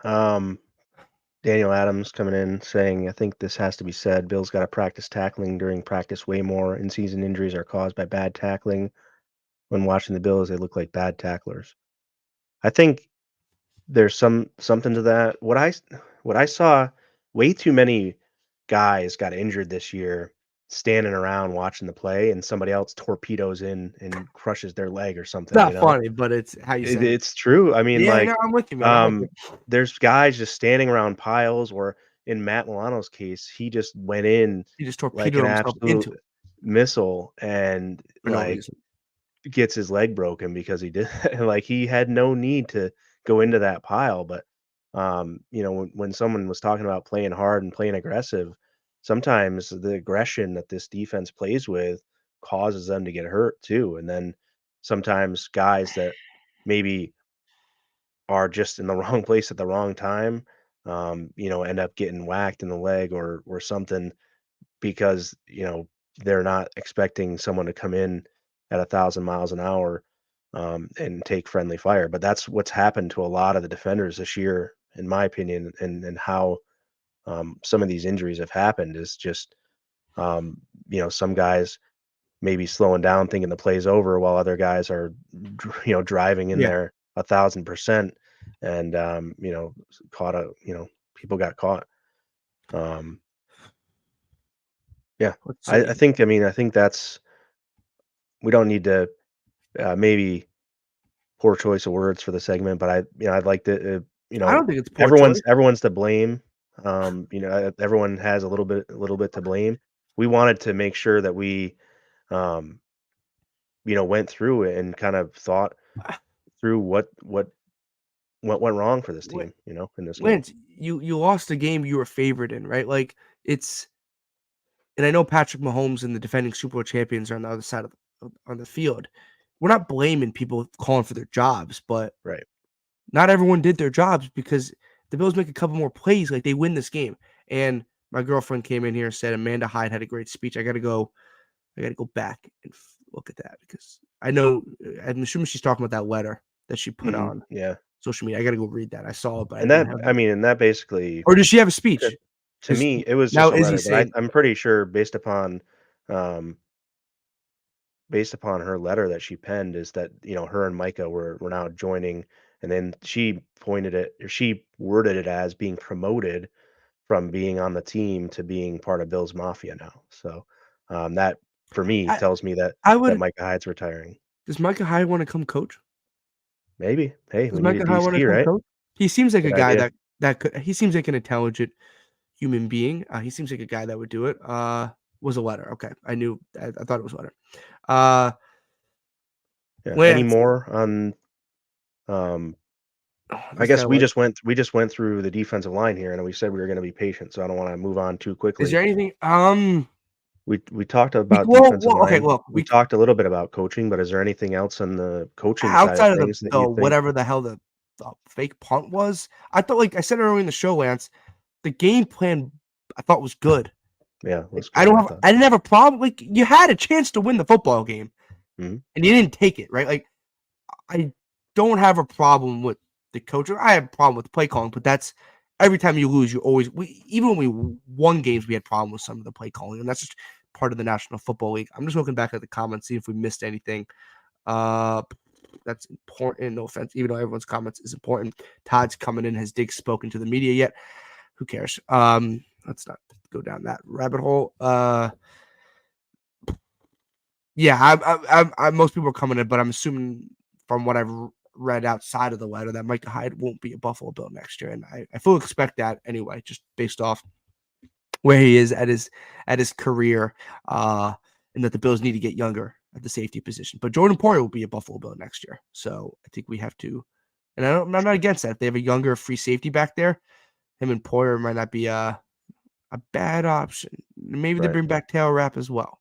Daniel Adams coming in saying, I think this has to be said. Bill's got to practice tackling during practice way more. In-season injuries are caused by bad tackling. When watching the Bills, they look like bad tacklers. I think there's something to that. What I saw, way too many guys got injured this year standing around watching the play, and somebody else torpedoes in and crushes their leg or something. It's not funny, but it's how you say it. It's true. I mean, I'm with you, man. There's guys just standing around piles, or in Matt Milano's case, he just went in. He just torpedoed like an himself absolute into it. Missile and gets his leg broken because he did. Like, he had no need to go into that pile. But when someone was talking about playing hard and playing aggressive, sometimes the aggression that this defense plays with causes them to get hurt too. And then sometimes guys that maybe are just in the wrong place at the wrong time, end up getting whacked in the leg or something because they're not expecting someone to come in at 1,000 miles an hour and take friendly fire. But that's what's happened to a lot of the defenders this year, in my opinion, and how some of these injuries have happened is just some guys maybe slowing down thinking the play's over while other guys are driving in Yeah. there 1,000% and caught people got caught. um yeah, Let's I see. think, I think that's, we don't need to maybe poor choice of words for the segment, but I'd like to I don't think it's poor everyone's choice. everyone's to blame. Everyone has a little bit to blame. We wanted to make sure that we um went through it and kind of thought through what went wrong for this Lan team, in this game. Lance, you lost a game you were favored in, right? Like, it's and I know Patrick Mahomes and the defending Super Bowl champions are on the other side on the field. We're not blaming people calling for their jobs, but Right. not everyone did their jobs because the Bills make a couple more plays, like, they win this game. And my girlfriend came in here and said Amanda Hyde had a great speech. I gotta go back and look at that because I know I'm assuming she's talking about that letter that she put Mhm. on Yeah. social media. I gotta go read that. I saw it, but I And didn't that have I it. mean, and that basically Or does she have a to speech? to Because me, it was now just a Izzy letter, but saying, I'm pretty sure um, based upon her letter that she penned is that, her and Micah were now joining, and then she worded it as being promoted from being on the team to being part of Bill's Mafia now. So, that for me I tells me that I that would Micah Hyde's retiring. does Micah Hyde wanna come coach? Maybe. Hey, Does we need a Micah Hyde wanna DC, come right? coach? He seems like a Good guy idea. that could he seems like an intelligent human being. He seems like a guy that would do it. Was a letter. Okay. I thought it was a letter. Uh, Yeah. Any Lance, more on um I this guy guess we like just went through the defensive line here, and we said we were gonna be patient, so I don't wanna move on too is quickly. there anything, We talked we about well defensive well, okay, line. look, We talked a little bit about coaching, but is there anything else on the coaching side of outside of the things that the you think? whatever the hell the fake punt was, I thought, like I said earlier in the show, Lance, the game plan I thought was good. Yeah, Like, was good, I thought. I didn't have a problem. Like, you had a chance to win the football game Mhm. and you didn't take it, right? Like, I don't have a problem with the coach. I have a problem with the play calling, but that's every time you lose, you always even when we won games, we had problems with some of the play calling, and that's just part of the National Football League. I'm just looking back at the comments, see if we missed anything. Uh, that's important. No offense, even though everyone's comments is important. Todd's coming in. Has Diggs spoken to the media yet? Who cares? Let's not go down that rabbit hole. Yeah, most people are coming in, but I'm assuming from what I've read outside of the letter that Micah Hyde won't be a Buffalo Bill next year, and I fully expect that anyway, just based off where he is at his career, and that the Bills need to get younger at the safety position. But Jordan Poyer will be a Buffalo Bill next year, so I think we have to. And I'm not against that. If they have a younger free safety back there, him and Poyer might not be a bad option. Maybe they Right. bring back Taylor Rapp as well.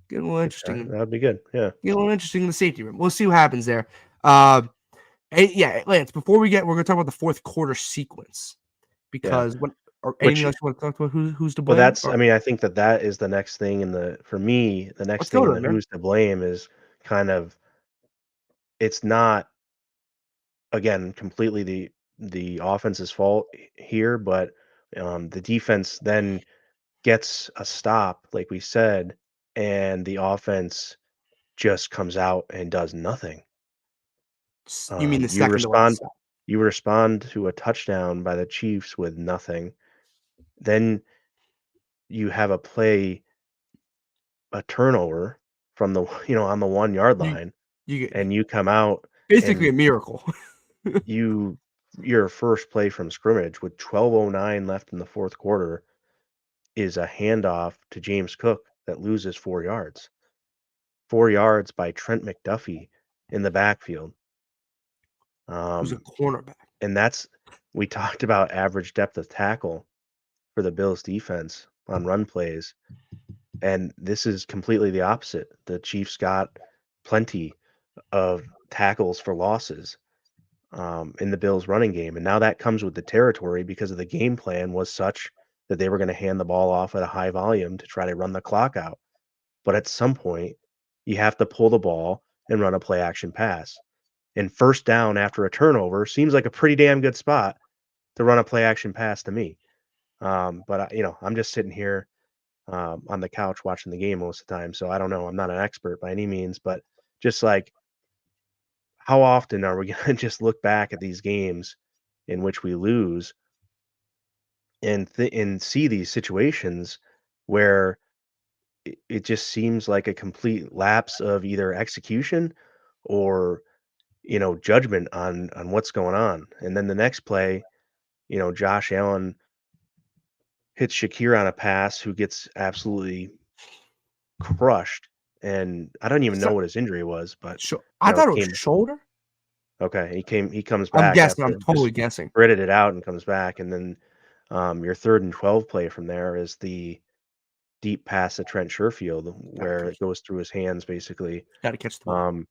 Get a little Okay, interesting. that'd be good, yeah. Get a little interesting in the safety room. We'll see what happens there. Yeah, Lance. Before we're gonna talk about the fourth quarter sequence Yeah, because what or anything which else you want to talk about? Who's to well, blame? that's Or I mean, I think that is the next thing for me, the let's next go thing to in it, the man. who's to blame is kind of it's not, again, completely the offense's fault here, but, the defense then gets a stop, like we said, and the offense just comes out and does nothing. You mean the You second to last respond stop? you respond to a touchdown by the Chiefs with nothing. Then you have a turnover from the on the 1-yard You line, you and you come out basically a and miracle. you your first play from scrimmage with 12:09 left in the 4th quarter is a handoff to James Cook that loses 4 yards. 4 yards by Trent McDuffie in the backfield. Who's a Um, cornerback? and that's we talked about average depth of tackle for the Bills defense on run plays. And this is completely the opposite. The Chiefs got plenty of tackles for losses in the Bills running game. And now that comes with the territory because of the game plan was such that they were going to hand the ball off at a high volume to try to run the clock out. But at some point, you have to pull the ball and run a play action pass. And first down after a turnover seems like a pretty damn good spot to run a play action pass to me. But I'm just sitting here on the couch watching the game most of the time, so I don't know. I'm not an expert by any means, but just like how often are we going to just look back at these games in which we lose and see these situations where it just seems like a complete lapse of either execution or judgment on what's going on. And then the next play, Josh Allen hits Shakir on a pass who gets absolutely crushed, and I don't even know So, what his injury was, but I thought it it was came shoulder. okay. He comes I'm back guessing. after I'm just totally guessing. gritted it out and comes back, and then your 3rd and 12 play from there is the deep pass to Trent Sherfield Gotta where it catch. goes through his hands basically. Gotta catch the ball. Um,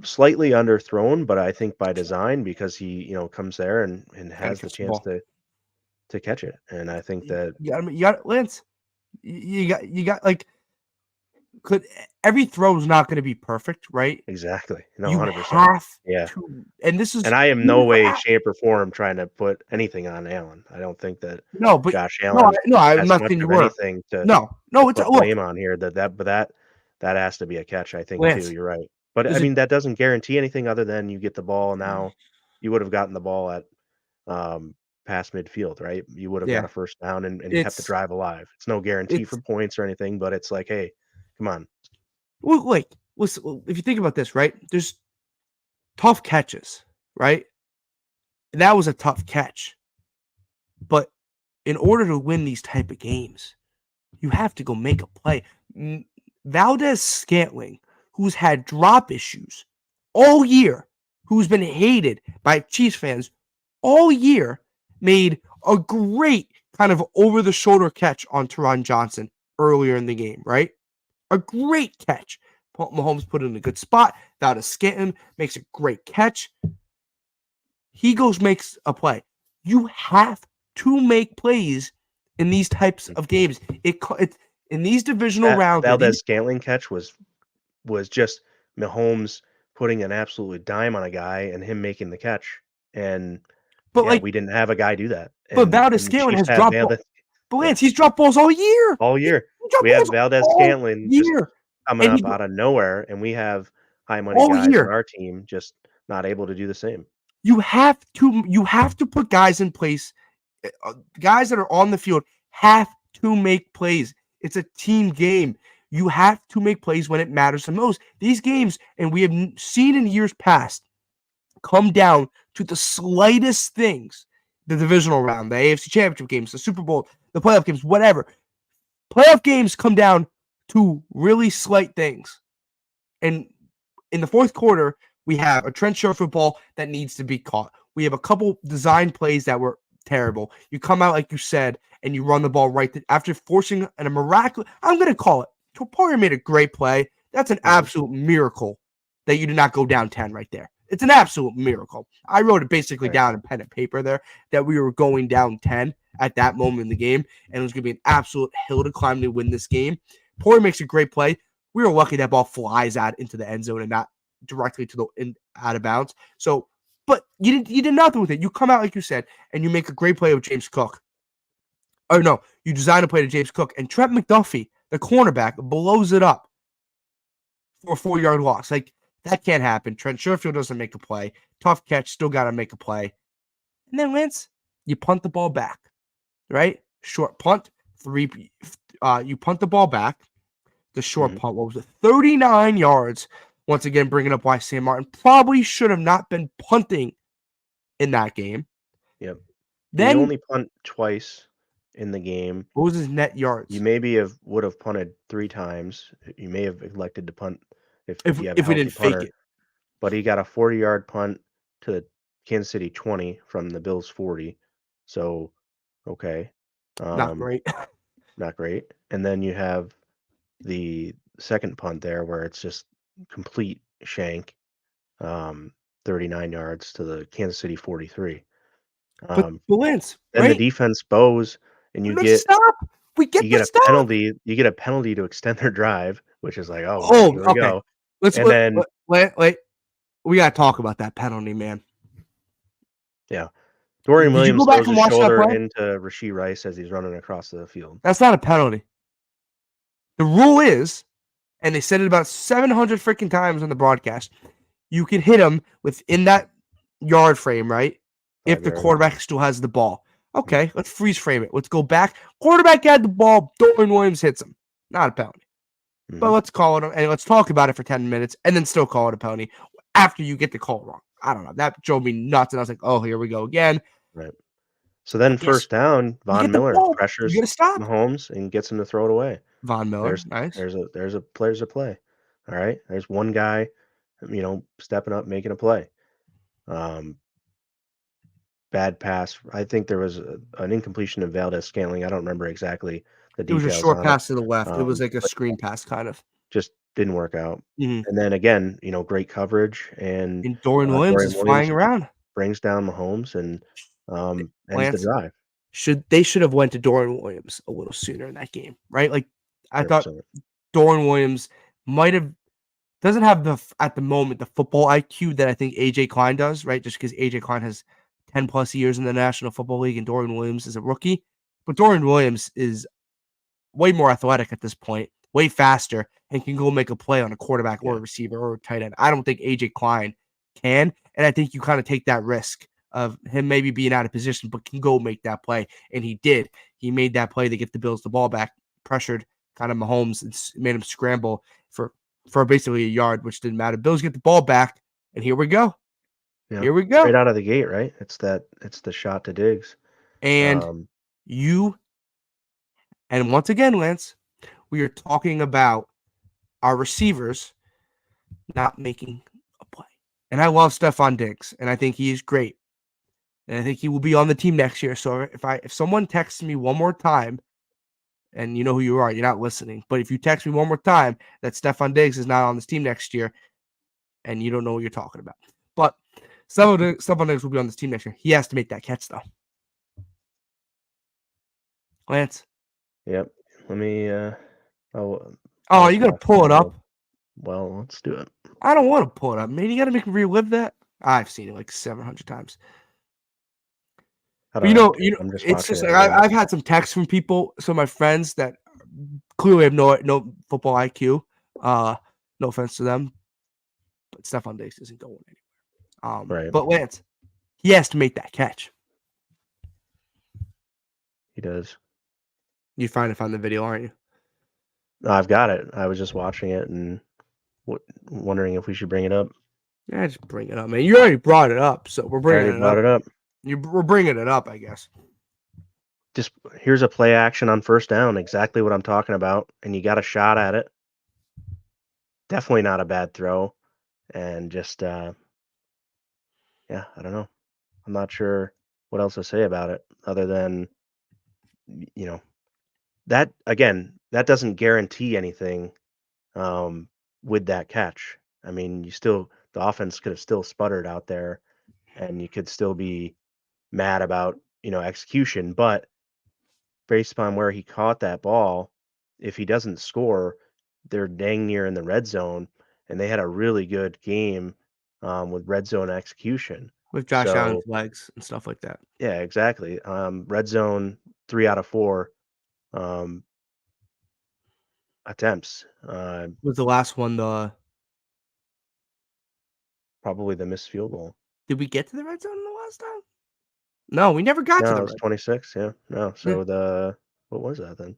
slightly underthrown, but I think by design because he comes there and Gotta has the catch the chance ball. to catch it, and I think that You got Lance. You got like could every throw is not going to be perfect, right? exactly no You 100%. have Yeah. to, and this is And I am even no for way, shape, or form trying to put anything on Allen. I don't think that no, but Josh no, Allen no, I'm has not much saying you of were. anything to No, it's put look, blame on here. That has to be a catch, I think, too. Lance. You're right. But I There's a mean, that doesn't guarantee anything other than you get the ball now. You would have gotten the ball at um, past midfield, right? You would have got yeah. a first down and kept the It's drive alive. It's no guarantee it's for points or anything, but it's like, hey, come on. well, like listen, if you think about this, right? There's tough catches, right? That was a tough catch, but in order to win these type of games, you have to go make a play. Valdez Scantling, who's had drop issues all year, who's been hated by Chiefs fans all year, made a great kind of over the shoulder catch on Teron Johnson earlier in the game, right? A great catch. Mahomes put it in a good spot. Valdez Scantling makes a great catch. He goes, makes a play. You have to make plays in these types of games. It in these divisional That rounds or these, Valdez Scantling catch was just Mahomes putting an absolute dime on a guy and him making the catch. And but yeah, like, we didn't have a guy do that. but And Valdez the Scantling Chiefs has have dropped ball. Valdez, But yeah, Lance, he's dropped balls all year. all year. He dropped We had balls Valdez all Scantling just year, coming and he up out of nowhere, and we have high money all guys on year. our team just not able to do the same. You have to put guys in place. Guys that are on the field have to make plays. It's a team game. You have to make plays when it matters the most. These games, and we have seen in years past, come down to the slightest things. The divisional round, the AFC Championship games, the Super Bowl, the playoff games, whatever. Playoff games come down to really slight things. And in the fourth quarter, we have a Trent Sherfield ball that needs to be caught. We have a couple design plays that were terrible. You come out, like you said, and you run the ball right after forcing a miraculous, I'm going to call it. Poirier made a great play. That's an Mhm. absolute miracle that you did not go down 10 right there. It's an absolute miracle. I wrote it basically Right. down in pen and paper there that we were going down 10 at that moment in the game, and it was going to be an absolute hill to climb to win this game. Poirier makes a great play. We were lucky that ball flies out into the end zone and not directly to the out of bounds. So, but you did nothing with it. You come out like you said, and you make a great play with James Cook. Or no, you design a play to James Cook, and Trent McDuffie, the cornerback, blows it up for a 4-yard loss. Like that can't happen. Trent Sherfield doesn't make a play. Tough catch, still got to make a play. And then Lance, you punt the ball back, right? Short punt, you punt the ball back. The short Mhm. punt, what was it? 39 yards. Once again, bringing up why Sam Martin probably should have not been punting in that game. Yep. He Then, only punt twice in the game. what was his net You yards? maybe would have punted 3 times. You may have elected to punt if If you have a if we healthy didn't fake punter, it, but he got a 40-yard punt to the Kansas City 20 from the Bills 40. So, okay. Not great. Not great. And then you have the second punt there where it's just complete shank, 39 yards to the Kansas City 43. But Lance, Then the right? defense bows and Let's stop. We get the stop. you get a penalty to extend their drive, which is like, oh man, Oh, here we okay. go. Let's And then wait. We gotta talk about that penalty, man. yeah. Dorian Did you Williams go back throws and his watch that shoulder play? into Rashee Rice as he's running across the field. That's not a penalty. The rule is, and they said it about 700 freaking times on the broadcast, you can hit him within that yard frame, right? If 5 the yards. quarterback still has the ball. Okay, let's freeze frame it. Let's go back. Quarterback had the ball. Dorian Williams hits him. Not a penalty. But let's call it, and let's talk about it for 10 minutes, and then still call it a penalty after you get the call wrong. I don't know. That drove me nuts, and I was like, oh, here we go again. Right. So then first down, Von Miller pressures You get a stop. Mahomes and gets him to throw it away. Von Miller, nice. There's a play. All right. There's one guy, stepping up, making a play. Bad pass. I think there was an incompletion of Valdez-Scantling. I don't remember exactly the It was details a short on pass to the left. It was like a but screen pass, kind of. just didn't work out. Mhm. And then again, great coverage, and Dorian Williams is flying around. brings down Mahomes and ends the drive. They should have went to Dorian Williams a little sooner in that game, right? Like I 100%. thought Dorian Williams doesn't have at the moment the football IQ that I think AJ Klein does, right? Just because AJ Klein has 10 plus years in the National Football League and Dorian Williams is a rookie. But Dorian Williams is way more athletic at this point, way faster, and can go make a play on a quarterback or a receiver or a tight end. I don't think AJ Klein can. And I think you kind of take that risk of him maybe being out of position, but can go make that play. And he did. He made that play to get the Bills the ball back, pressured kind of Mahomes and made him scramble for basically a yard, which didn't matter. Bills get the ball back, and here we go. Yeah. Here we go. Straight out of the gate, right? It's the shot to Diggs. And and once again, Lance, we are talking about our receivers not making a play. And I love Stephon Diggs, and I think he is great. And I think he will be on the team next year. So if someone texts me one more time, and you know who you are, you're not listening. But if you text me one more time that Stephon Diggs is not on this team next year, and you don't know what you're talking about. But Stephon Diggs will be on this team next year. He has to make that catch, though. Lance? Yep. Let me you're going to pull it up? Well, let's do it. I don't want to pull it up. Man, you got to make me relive that. I've seen it like 700 times. But it's just like I've had some texts from people, some of my friends that clearly have no football IQ. No offense to them, but Stephon Diggs isn't going anywhere. Right. But Lance, he has to make that catch. He does. You're trying to find the video, aren't you? No, I've got it. I was just watching it and wondering if we should bring it up. Yeah, just bring it up, man. You already brought it up, so we're bringing it up. We're bringing it up, I guess. Just here's a play action on first down, exactly what I'm talking about, and you got a shot at it. Definitely not a bad throw, and just I don't know. I'm not sure what else to say about it other than that that doesn't guarantee anything with that catch. I mean, the offense could have still sputtered out there, and you could still be mad about execution, but based upon where he caught that ball, if he doesn't score, they're dang near in the red zone, and they had a really good game with red zone execution with Josh Allen's legs and stuff like that. Yeah, exactly. Red zone 3 out of 4 attempts. Was the last one probably the missed field goal? Did we get to the red zone the last time? No, we never got to the red zone. No, it was 26. Yeah, no. So what was that then?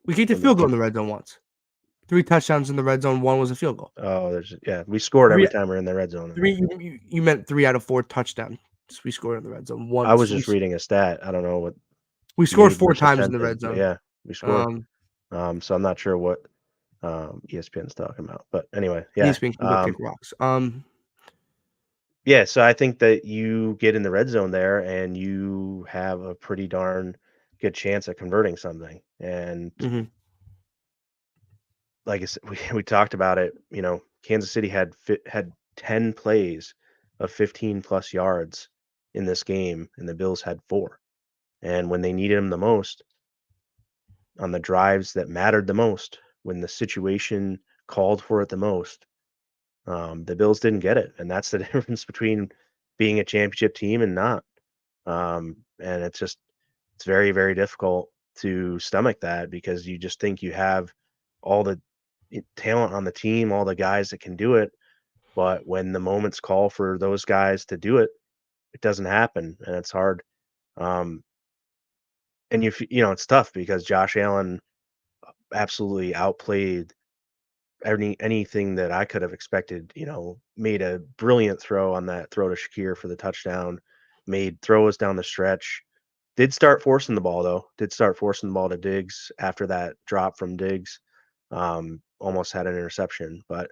We kicked a field goal in the red zone once. 3 touchdowns in the red zone. 1 was a field goal. Oh, we scored every time we're in the red zone. 3. You meant 3 out of 4 touchdowns. We scored in the red zone. I was just reading a stat. I don't know what. We scored 4 times in the red zone. Yeah, we scored. So I'm not sure what ESPN's talking about, but anyway, yeah. ESPN can go kick rocks. Yeah, so I think that you get in the red zone there and you have a pretty darn good chance at converting something. And Mhm. like I said, we talked about it, Kansas City had 10 plays of 15 plus yards in this game, and the Bills had 4. And when they needed them the most, on the drives that mattered the most, when the situation called for it the most, the Bills didn't get it, and that's the difference between being a championship team and not. And it's very, very difficult to stomach that because you just think you have all the talent on the team, all the guys that can do it, but when the moments call for those guys to do it, it doesn't happen, and it's hard. Um, and it's tough because Josh Allen absolutely outplayed anything that I could have expected, made a brilliant throw on that throw to Shakir for the touchdown, made throws down the stretch. Did start forcing the ball though. Did start forcing the ball to Diggs after that drop from Diggs. Almost had an interception, but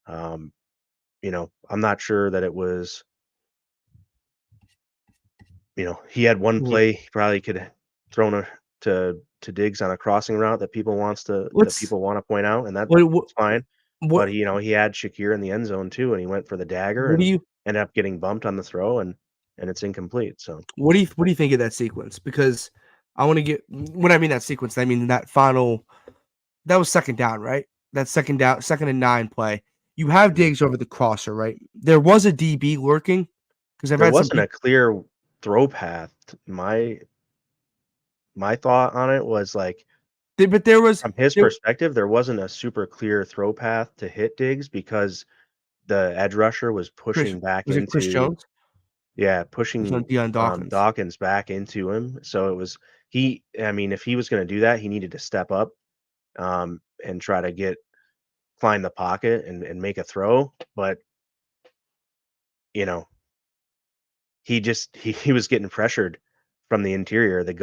um, I'm not sure that it was, he had one Mhm. play he probably could have thrown to Diggs on a crossing route that What's people want to point out, and what that's fine. what But, he had Shakir in the end zone too, and he went for the dagger what do and you ended up getting bumped on the throw, and it's incomplete, so what do you think of that sequence? Because I wanna get when I mean that sequence, I mean that final that was second down, right? That second and 9 play. You have mhm. Diggs over the crosser, right? There was a DB lurking because 'cause I've There had some wasn't a people. clear throw path. My thought on it was, like, But there was from his there perspective, there wasn't a super clear throw path to hit Diggs because the edge rusher was Chris pushing back was it Chris into. Jones? Yeah, Was on pushing, Deion Dawkins. Dawkins back into him, so it was I mean, if he was gonna do that, he needed to step up, and try to climb the pocket and make a throw, but, you know, he just he was getting pressured from the interior. The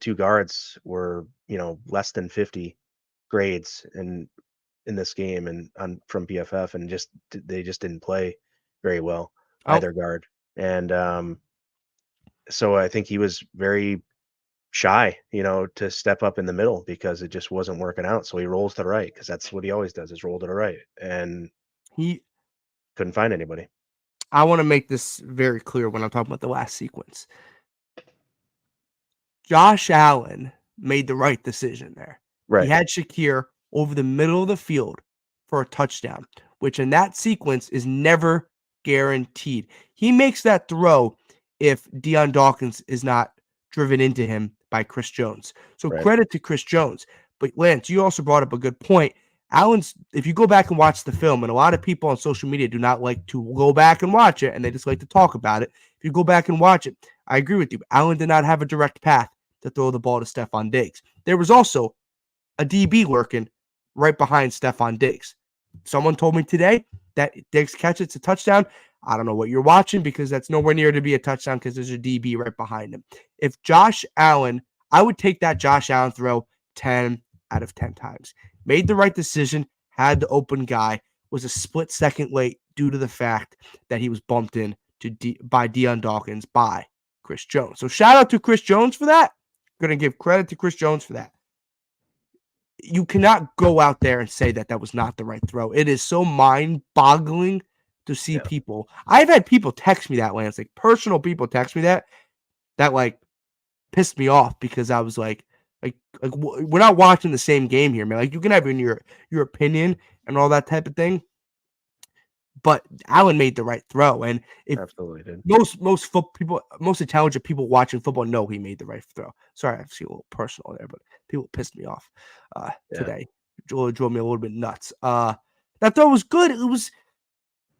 2 guards were, less than 50 grades in this game and from PFF, and they just didn't play very well, Oh, either guard, and, so I think he was very shy, to step up in the middle because it just wasn't working out. So he rolls to the right because that's what he always does is roll to the right and he couldn't find anybody. I wanna make this very clear when I'm talking about the last sequence. Josh Allen made the right decision there. He Right, had Shakir over the middle of the field for a touchdown, which in that sequence is never guaranteed. He makes that throw if Deion Dawkins is not driven into him by Chris Jones. So right. credit to Chris Jones. But Lance, you also brought up a good point. Allen's, if you go back and watch the film, and a lot of people on social media do not like to go back and watch it, and they just like to talk about it. If you go back and watch it, I agree with you. Allen did not have a direct path to throw the ball to Stephon Diggs. There was also a DB lurking right behind Stephon Diggs. Someone told me today that Diggs catches it's a touchdown. I don't know what you're watching because that's nowhere near to be a touchdown because there's a DB right behind him. If Josh Allen, I would take that Josh Allen throw 10 out of 10 times. Made the right decision, had the open guy, was a split second late due to the fact that he was bumped in by Deion Dawkins by Chris Jones. So shout out to Chris Jones for that. Going to give credit to Chris Jones for that. You cannot go out there and say that that was not the right throw. It is so mind-boggling to see Yeah. people. I've had people text me that, Lance, like personal people text me that like pissed me off because I was like we're not watching the same game here, man. Like you can have your opinion and all that type of thing, but Allen made the right throw, and if Absolutely did. most intelligent people watching football know he made the right throw. Sorry, I feel a little personal there, but people pissed me off Yeah. today. Drove me a little bit nuts. That throw was good. It was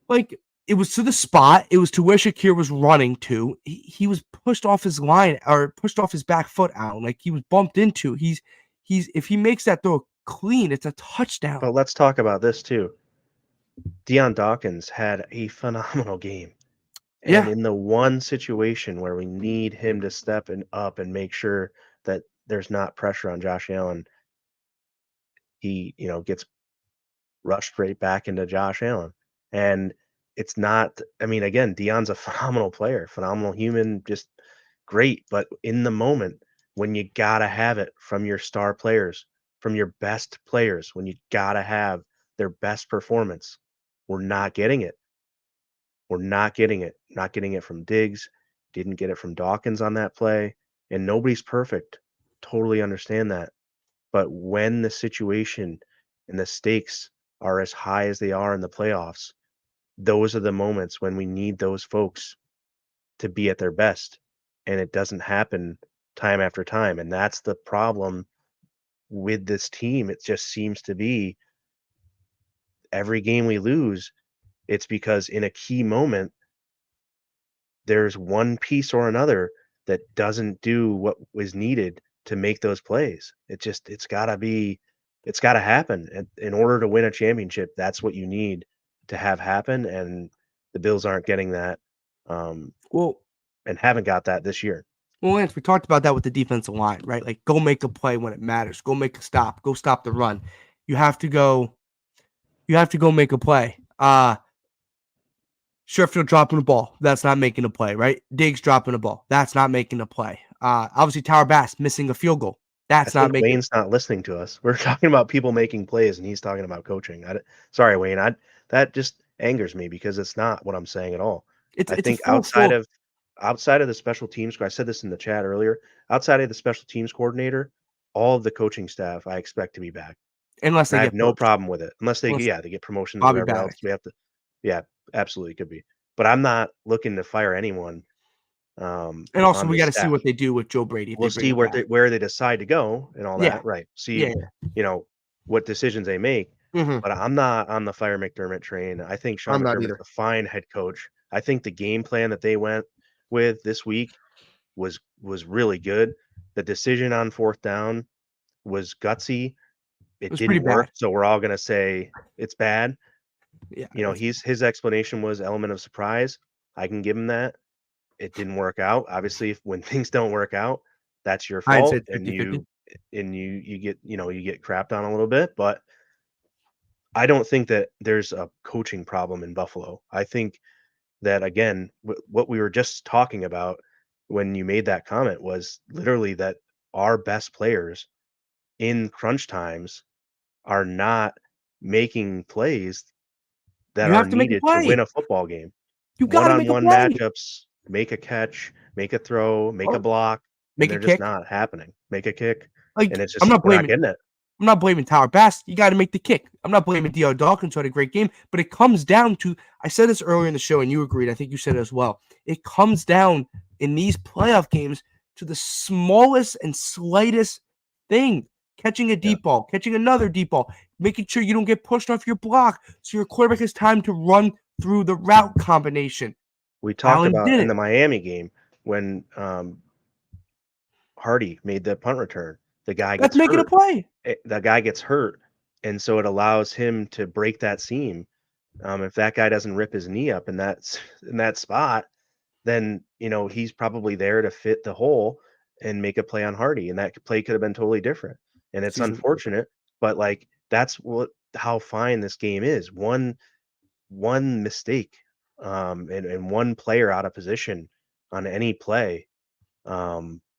like it was to the spot. It was to where Shakir was running to. He was pushed off his line or pushed off his back foot out. Like he was bumped into. He's if he makes that throw clean, it's a touchdown. But let's talk about this too. Deion Dawkins had a phenomenal game. And Yeah, in the one situation where we need him to step up and make sure that there's not pressure on Josh Allen, he, gets rushed right back into Josh Allen. And it's not. I mean, again, Dion's a phenomenal player, phenomenal human, just great. But in the moment, when you gotta have it from your star players, from your best players, when you gotta have their best performance, we're not getting it. We're not getting it. Not getting it from Diggs. Didn't get it from Dawkins on that play. And nobody's perfect. Totally understand that. But when the situation and the stakes are as high as they are in the playoffs, those are the moments when we need those folks to be at their best. And it doesn't happen time after time. And that's the problem with this team. It just seems to be every game we lose, it's because in a key moment, there's one piece or another that doesn't do what was needed to make those plays. It's gotta happen. And in order to win a championship, that's what you need to have happen. And the Bills aren't getting that. Well, And haven't got that this year. Well, Lance, we talked about that with the defensive line, right? Like, go make a play when it matters. Go make a stop. Go stop the run. You have to go. You have to go make a play. Sherfield dropping the ball. That's not making a play, right? Diggs dropping the ball. That's not making a play. Obviously, Tower Bass missing a field goal. I That's not think making. Wayne's not listening to us. We're talking about people making plays, and he's talking about coaching. Sorry, Wayne. That just angers me because it's not what I'm saying at all. I It's a think full. outside of the special teams, I said this in the chat earlier. Outside of the special teams coordinator, all of the coaching staff I expect to be back. Unless And they I have get no poached. problem with it, unless Unless they get promotions or Bobby whatever else Bannock. we have to. Yeah, absolutely could be. But I'm not looking to fire anyone And also, on we the got to see staff. what they do with Joe Brady if they We'll bring see him back. where they decide to go and all Yeah. that, right? Yeah. See, what decisions they make. Mm-hmm. But I'm not on the fire McDermott train. I think Sean I'm not McDermott's either. a fine head coach. I think the game plan that they went with this week was really good. The decision on fourth down was gutsy. It It was pretty didn't work, bad. so we're all gonna say it's bad. Yeah. His explanation was element of surprise. I can give him that. It didn't work out. Obviously, if when things don't work out, that's your fault, Hindsight's and 50-50. you get you get crapped on a little bit. But I don't think that there's a coaching problem in Buffalo. I think that again, what we were just talking about when you made that comment was literally that our best players in crunch times are not making plays that You are have to make a needed to win play. a football game. You got to make a One-on-one play. matchups, make a catch, make a throw, make a Or block, and make a they're just kick. not happening. Make a kick, and Like, it's just we're not getting it. I'm not blaming Tower Bass. You got to make the kick. I'm not blaming D.R. Dawkins, who had a great game, but it comes down to, I said this earlier in the show, and you agreed. I think you said it as well. It comes down in these playoff games to the smallest and slightest thing. Catching a Yeah. deep ball, catching another deep ball, making sure you don't get pushed off your block so your quarterback has time to run through the route combination. We talked Allen about in didn't. the Miami game when Hardy made the punt return. The guy That's gets making a hurt. play. The guy gets hurt, and so it allows him to break that seam. If that guy doesn't rip his knee up in in that spot, then he's probably there to fit the hole and make a play on Hardy, and that play could have been totally different. And it's Season. unfortunate, but like that's how fine this game is. One mistake, and one player out of position on any play,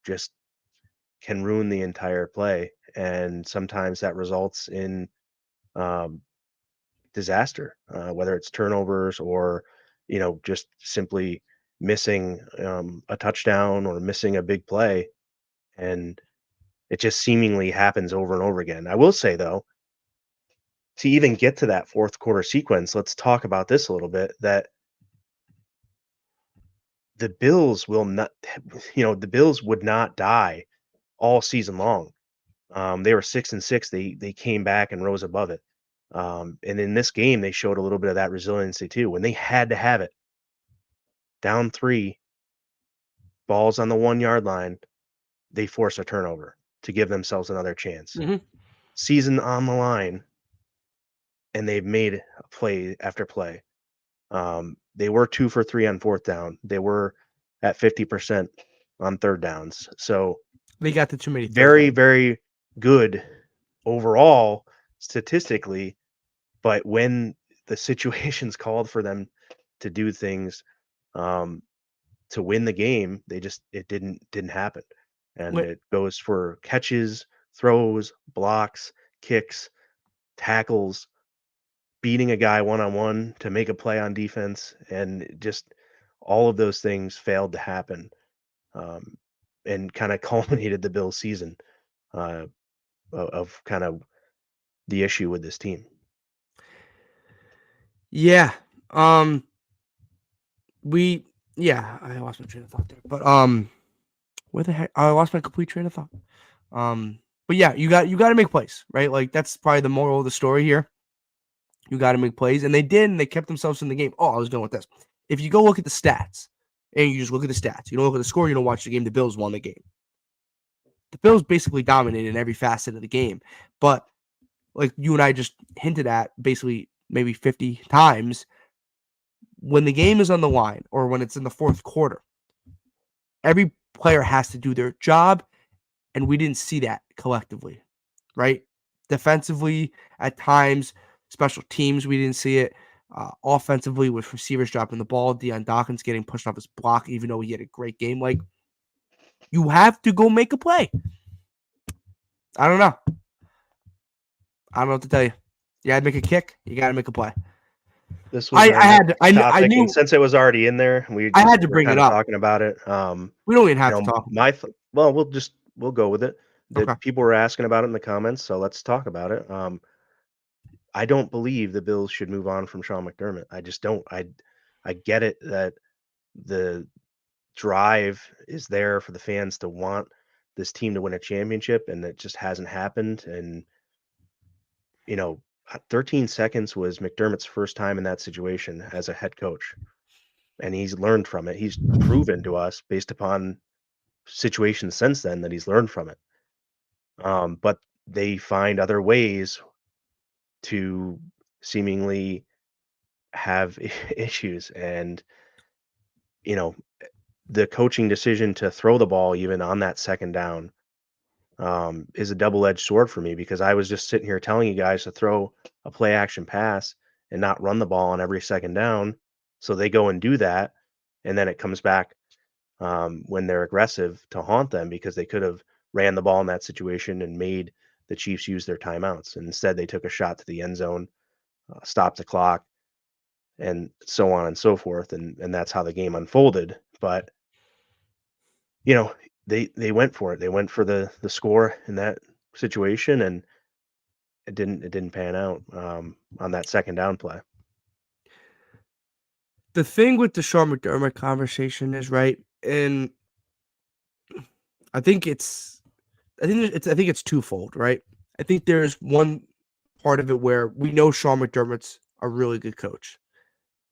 just can ruin the entire play, and sometimes that results in um, disaster, whether it's turnovers or just simply missing a touchdown or missing a big play, and it just seemingly happens over and over again. I will say though, to even get to that fourth quarter sequence, let's talk about this a little bit. That the Bills will not, the Bills would not die all season long. They were 6-6. They came back and rose above it. And in this game, they showed a little bit of that resiliency too. When they had to have it, down 3, balls on the 1-yard line, they force a turnover to give themselves another chance. Mm-hmm. Season on the line, and they've made play after play. They were 2 for 3 on fourth down. They were at 50% on third downs. So They got the too many third very, downs. very good overall statistically. But when the situations called for them to do things to win the game. It didn't happen. And it goes for catches, throws, blocks, kicks, tackles, beating a guy one-on-one to make a play on defense, and just all of those things failed to happen, and kind of culminated the Bills season of kind of the issue with this team. Yeah. I lost my train of thought there. But where the heck? I lost my complete train of thought. But yeah, you got to make plays, right? Like that's probably the moral of the story here. You got to make plays, and they did, and they kept themselves in the game. Oh, I was going with this. If you go look at the stats, and you just look at the stats, you don't look at the score, you don't watch the game. The Bills won the game. The Bills basically dominated in every facet of the game, but like you and I just hinted at, basically maybe 50 times, when the game is on the line or when it's in the fourth quarter, every player has to do their job, and we didn't see that collectively, right? Defensively, at times, special teams, we didn't see it. Offensively, with receivers dropping the ball, Deion Dawkins getting pushed off his block, even though he had a great game. Like, you have to go make a play. I don't know. I don't know what to tell you. You got to make a kick. You got to make a play. This was I knew, and since it was already in there, I had to bring it up. Talking about it. We don't even have to talk. Well, we'll go with it. Okay. People were asking about it in the comments, so let's talk about it. I don't believe the Bills should move on from Sean McDermott. I just don't. I get it that the drive is there for the fans to want this team to win a championship, and it just hasn't happened. And 13 seconds was McDermott's first time in that situation as a head coach, and he's learned from it. He's proven to us, based upon situations since then, that he's learned from it. But they find other ways to seemingly have issues, and the coaching decision to throw the ball even on that second down is a double-edged sword for me, because I was just sitting here telling you guys to throw a play action pass and not run the ball on every second down. So they go and do that, and then it comes back when they're aggressive to haunt them, because they could have ran the ball in that situation and made the Chiefs use their timeouts. And instead, they took a shot to the end zone, stopped the clock, and so on and so forth. And that's how the game unfolded. But they went for it. They went for the score in that situation, and it didn't pan out on that second down play. The thing with the Sean McDermott conversation is, right, and I think it's twofold, right? I think there's one part of it where we know Sean McDermott's a really good coach,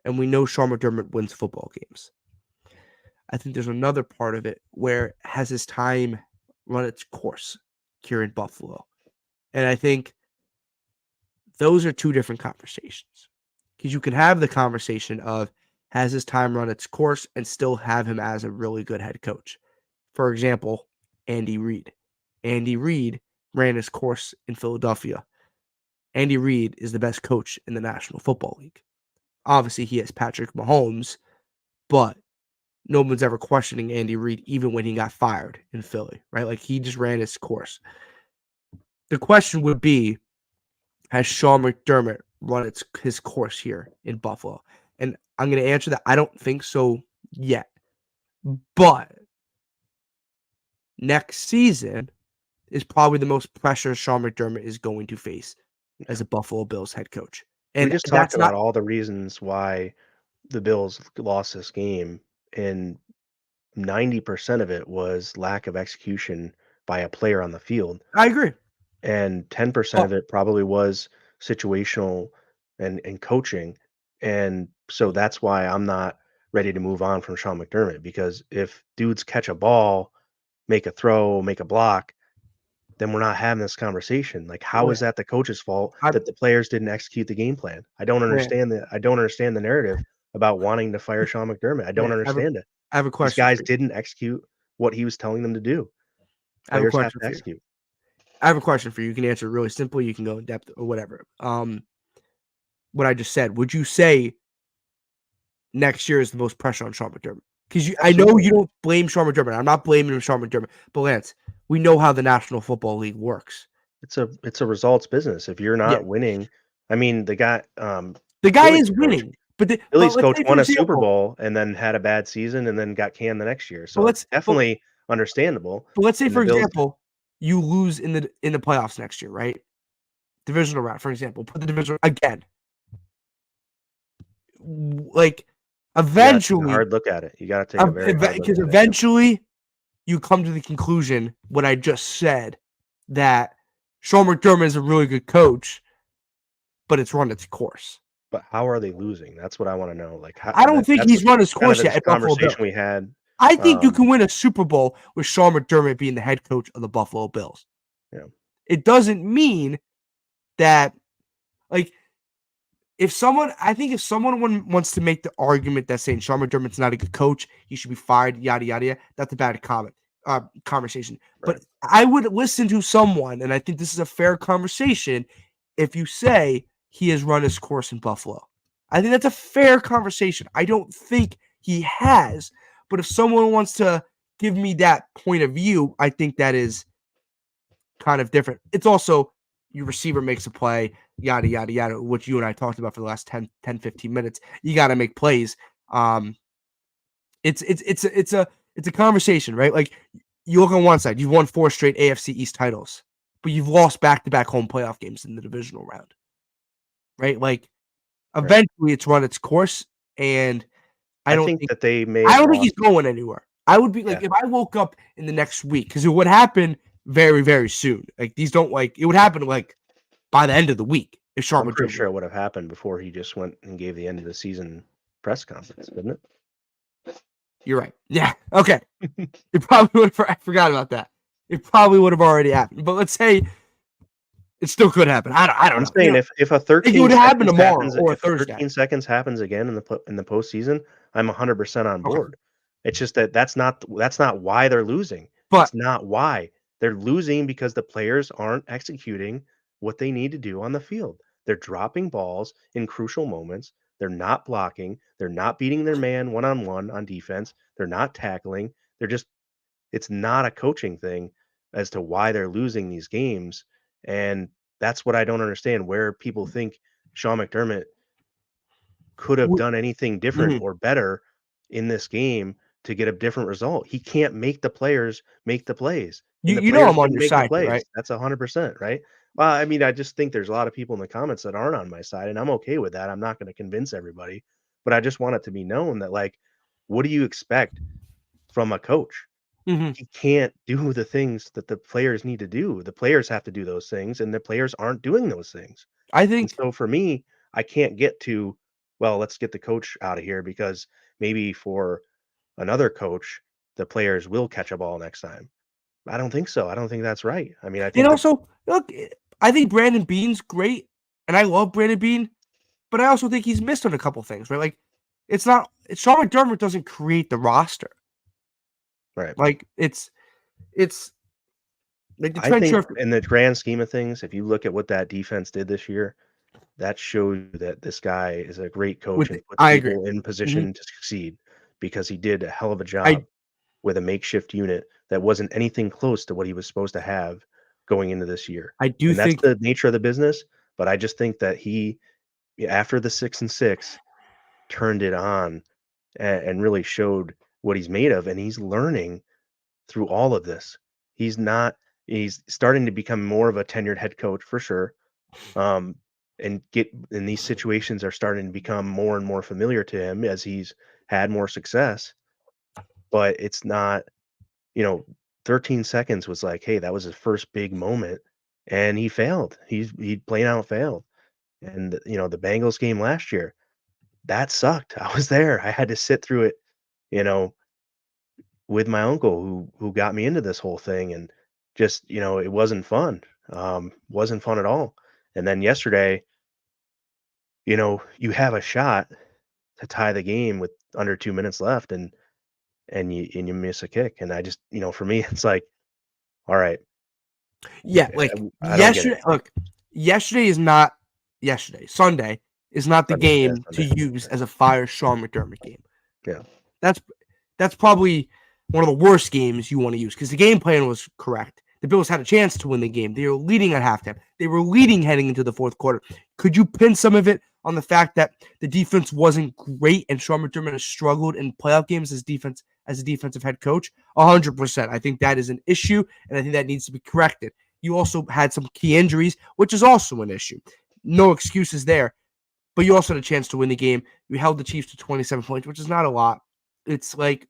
and we know Sean McDermott wins football games. I think there's another part of it where has his time run its course here in Buffalo. And I think those are two different conversations, because you can have the conversation of has his time run its course and still have him as a really good head coach. For example, Andy Reid. Andy Reid ran his course in Philadelphia. Andy Reid is the best coach in the National Football League. Obviously, he has Patrick Mahomes, but no one's ever questioning Andy Reid, even when he got fired in Philly, right? Like, he just ran his course. The question would be, has Sean McDermott run his course here in Buffalo? And I'm going to answer that. I don't think so yet. But next season is probably the most pressure Sean McDermott is going to face as a Buffalo Bills head coach. And we just talked about all the reasons why the Bills lost this game, and 90% of it was lack of execution by a player on the field. I agree. And 10% of it probably was situational and coaching. And so that's why I'm not ready to move on from Sean McDermott, because if dudes catch a ball, make a throw, make a block, then we're not having this conversation. Like, how is that the coach's fault that the players didn't execute the game plan? I don't understand the narrative about wanting to fire Sean McDermott. I don't understand it. I have a question. These guys didn't execute what he was telling them to do. Players have to execute. I have a question for you. You can answer really simply. You can go in depth or whatever. What I just said, would you say next year is the most pressure on Sean McDermott. Because I know Absolutely. you don't blame Sean McDermott. I'm not blaming Sean McDermott. But Lance, we know how the National Football League works. It's a results business. If you're Yeah, not winning, I mean, the guy, the guy Phillies is coach, winning. But Phillies let's coach say, for won a Super example, Bowl and then had a bad season and then got canned the next year. but So it's let's but, definitely understandable. but let's say, And the for Bills, example, you lose in the playoffs next year, right? Divisional round, for example. Put the division again. Like, you got to take a eventually, hard look at it. You got to take a very hard look because at it. eventually you come to the conclusion what I just said, that Sean McDermott is a really good coach, but it's run its course. But how are they losing? That's what I want to know. Like, how, I don't think that's he's run his kind of course the yet at Buffalo Bills. conversation we had. I think you can win a Super Bowl with Sean McDermott being the head coach of the Buffalo Bills. Yeah. It doesn't mean that, like, if someone wants to make the argument that saying Sean McDermott's not a good coach, he should be fired, yada yada yada, that's a bad conversation. Right. But I would listen to someone, and I think this is a fair conversation, if you say he has run his course in Buffalo. I think that's a fair conversation. I don't think he has, but if someone wants to give me that point of view, I think that is kind of different. It's also your receiver makes a play, yada, yada, yada, which you and I talked about for the last 10, 15 minutes. You got to make plays. It's a conversation, right? Like, you look on one side, you've won 4 straight AFC East titles, but you've lost back-to-back home playoff games in the divisional round, right? Like, eventually it's run its course, and I don't think that they may I have don't think he's lost. going anywhere. I would be like, if I woke up in the next week, because it would happen very, very soon. Like, these don't, like, it would happen like by the end of the week if Sean I'm pretty McDermott. sure it would have happened before he just went and gave the end of the season press conference, didn't it? You're right. Yeah. Okay. It probably would have. I forgot about that. It probably would have already happened. But let's say it still could happen. I don't I'm know. saying if a It 13 would happen seconds tomorrow happens, or if a Thursday. 13 seconds happens again in the postseason, I'm 100% on Okay. board. It's just that's not why they're losing. But It's not why. They're losing because the players aren't executing what they need to do on the field. They're dropping balls in crucial moments. They're not blocking. They're not beating their man one-on-one on defense. They're not tackling. They're just It's not a coaching thing as to why they're losing these games, and that's what I don't understand, where people think Sean McDermott could have done anything different mhm. or better in this game to get a different result. He can't make the players make the plays, and the You know players I'm on didn't your make the side here, right? plays. That's 100%, right? Well, I mean, I just think there's a lot of people in the comments that aren't on my side, and I'm okay with that. I'm not gonna convince everybody, but I just want it to be known that, like, what do you expect from a coach? Mhm. He can't do the things that the players need to do. The players have to do those things, and the players aren't doing those things. I And think so for me, I can't get to, well, let's get the coach out of here because maybe for another coach, the players will catch a ball next time. I don't think so. I don't think that's right. I mean, I and think that also look, I think Brandon Beane's great, and I love Brandon Beane, but I also think he's missed on a couple things, right? Like, Sean McDermott doesn't create the roster. right. Like, it's like the I Trent think Sherfield. in the grand scheme of things, if you look at what that defense did this year, that shows you that this guy is a great coach and puts I agree. people in Mhm. position to succeed because he did a hell of a I job with a makeshift unit that wasn't anything close to what he was supposed to have going into this year. I do And that's think the nature of the business, but I just think that he, after the 6 and 6, turned it on and really showed what he's made of, and he's learning through all of this. He's not he's starting to become more of a tenured head coach for sure. Um, and these situations are starting to become more and more familiar to him as he's had more success, but it's not, you know, 13 seconds was like, hey, that was his first big moment and he failed. He plain out failed. And the Bengals game last year, that sucked. I was there. I had to sit through it, you know, with my uncle who got me into this whole thing, and just, it wasn't fun. Wasn't fun at all. And then yesterday, you have a shot to tie the game with under 2 minutes left, and you miss a kick. And I just, for me, it's like, all right, yeah, like I don't get it. yesterday. Look, yesterday is not yesterday. Sunday is not the Sunday, yeah, game to Sunday. use as a fire Sean McDermott game. Yeah. That's probably one of the worst games you want to use because the game plan was correct. The Bills had a chance to win the game. They were leading at halftime. They were leading heading into the fourth quarter. Could you pin some of it on the fact that the defense wasn't great and Sean McDermott has struggled in playoff games as a defensive head coach? 100%. I think that is an issue, and I think that needs to be corrected. You also had some key injuries, which is also an issue. No excuses there. But you also had a chance to win the game. You held the Chiefs to 27 points, which is not a lot. It's like,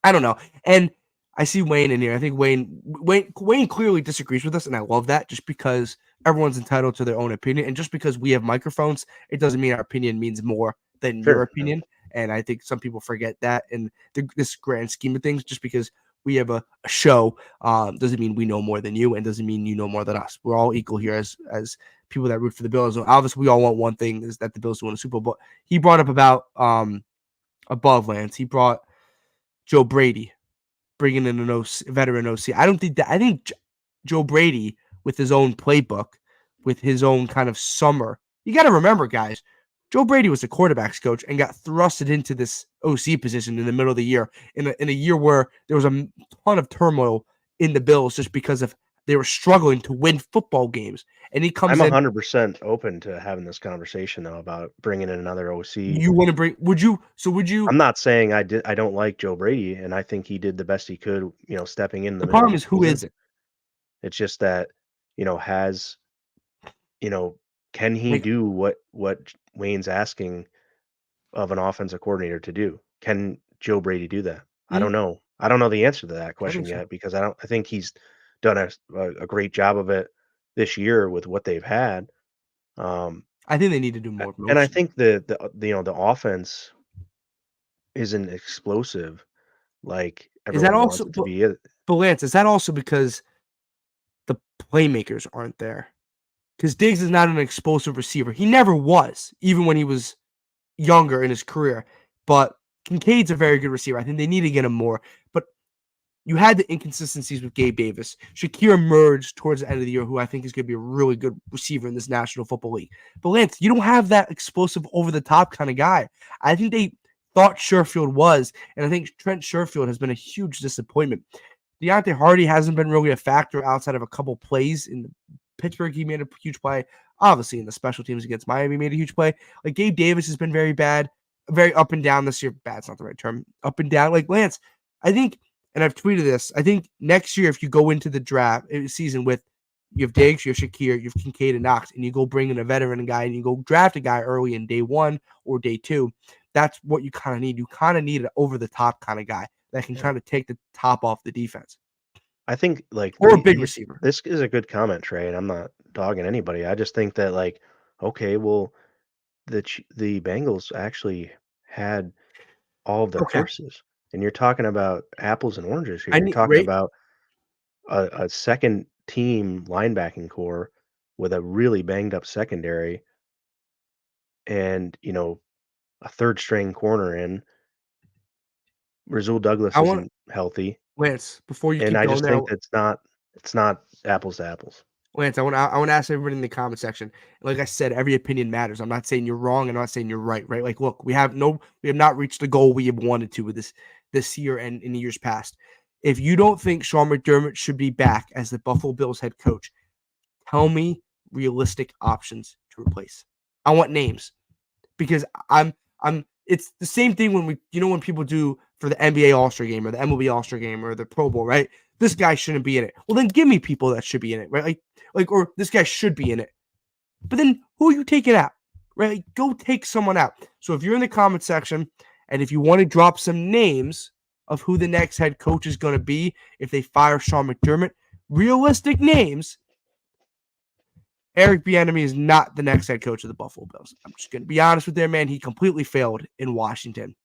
I don't know. And I see Wayne in here. I think Wayne clearly disagrees with us, and I love that just because everyone's entitled to their own opinion. And just because we have microphones, it doesn't mean our opinion means more than your opinion. And I think some people forget that in this grand scheme of things. Just because we have a show doesn't mean we know more than you, and doesn't mean you know more than us. We're all equal here as people that root for the Bills. Obviously, we all want one thing, is that the Bills win a Super Bowl. But he brought up about above Lance. He brought Joe Brady, bringing in a veteran OC. I think Joe Brady, with his own playbook, with his own kind of summer. You got to remember, guys, Joe Brady was a quarterbacks coach and got thrusted into this OC position in the middle of the year, in a year where there was a ton of turmoil in the Bills just because of they were struggling to win football games. And he comes I'm in. 100% open to having this conversation though about bringing in another OC. You want to bring? Would you? I'm not saying I don't like Joe Brady, and I think he did the best he could, stepping in the middle problem of is the who season. is it? It's just that, can he do what Wayne's asking of an offensive coordinator to do? Can Joe Brady do that? I don't know. I don't know the answer to that question yet because I think he's done a great job of it this year with what they've had. I think they need to do more. And I think the offense isn't explosive like Is that everyone wants also, it to be. but Lance, is that also because the playmakers aren't there? Because Diggs is not an explosive receiver. He never was, even when he was younger in his career. But Kincaid's a very good receiver. I think they need to get him more. But you had the inconsistencies with Gabe Davis. Shakir emerged towards the end of the year, who I think is going to be a really good receiver in this National Football League. But Lance, you don't have that explosive, over-the-top kind of guy. I think they thought Sherfield was, and I think Trent Sherfield has been a huge disappointment. Deontay Hardy hasn't been really a factor outside of a couple plays. In Pittsburgh, he made a huge play. Obviously, in the special teams against Miami, made a huge play. Like, Gabe Davis has been very bad, very up and down this year. Bad's not the right term. Up and down. Like, Lance, I think, and I've tweeted this, I think next year, if you go into the draft season with, you have Diggs, you have Shakir, you have Kincaid and Knox, and you go bring in a veteran guy, and you go draft a guy early in day one or day two, that's what you kind of need. You kind of need an over-the-top kind of guy that can kind of take the top off the defense. I think, or a big receiver. This is a good comment, Trey, and I'm not dogging anybody. I just think that, okay, well, the Bengals actually had all of their horses, and you're talking about apples and oranges here. You're talking about a second team linebacking core with a really banged up secondary, and a third string corner in. Rasul Douglas isn't healthy. Lance, before you and keep I going just there, think it's not apples to apples. Lance, I want to ask everybody in the comment section. Like I said, every opinion matters. I'm not saying you're wrong. I'm not saying you're right. Right? Like, look, we have not reached the goal we have wanted to with this year and in the years past. If you don't think Sean McDermott should be back as the Buffalo Bills head coach, tell me realistic options to replace. I want names, because it's the same thing when when people do for the NBA All-Star game or the MLB All-Star game or the Pro Bowl, right? This guy shouldn't be in it. Well, then give me people that should be in it, right? Or this guy should be in it. But then who are you taking out, right? Go take someone out. So if you're in the comment section and if you want to drop some names of who the next head coach is going to be if they fire Sean McDermott, realistic names, Eric Bieniemy is not the next head coach of the Buffalo Bills. I'm just going to be honest with you, man. He completely failed in Washington.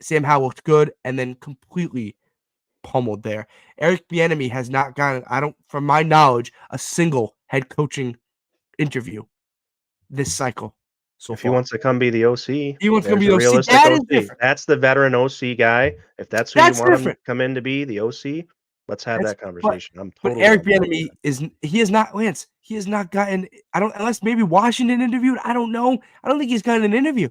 Sam Howell looked good and then completely pummeled there. Eric Bieniemy has not gotten, from my knowledge, a single head coaching interview this cycle so If far. he wants to come be the OC, he wants to be the OC. realistic That OC. is different. That's the veteran OC guy. If that's who you want him to come in to be, the OC, let's have that conversation. I'm totally. But Eric Bieniemy is not, Lance. He has not gotten. Unless maybe Washington interviewed. I don't know. I don't think he's gotten an interview.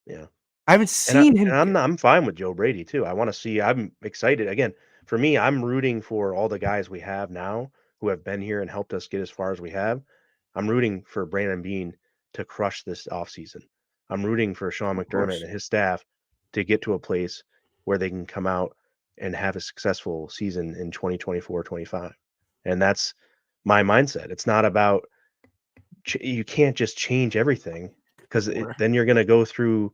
Yeah. I haven't seen him. I'm fine with Joe Brady too. I want to see. I'm excited again. For me, I'm rooting for all the guys we have now who have been here and helped us get as far as we have. I'm rooting for Brandon Beane to crush this offseason. I'm rooting for Sean McDermott and his staff to get to a place where they can come out and have a successful season in 2024-25. And that's my mindset. It's not about you can't just change everything because then you're going to go through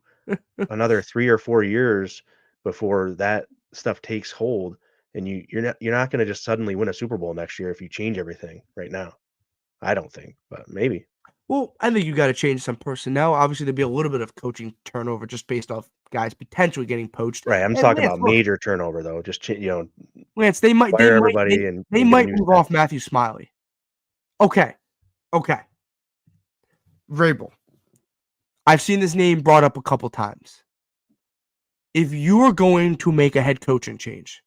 another 3 or 4 years before that stuff takes hold, and you're not gonna just suddenly win a Super Bowl next year if you change everything right now. I don't think, but maybe. Well, I think you got to change some personnel. Obviously, there'd be a little bit of coaching turnover just based off guys potentially getting poached. Right, I'm And talking Lance, about look, major turnover though, just Lance, they might fire everybody and get a new move staff. off Matthew Smiley. Okay. Vrabel. I've seen this name brought up a couple times. If you are going to make a head coaching change,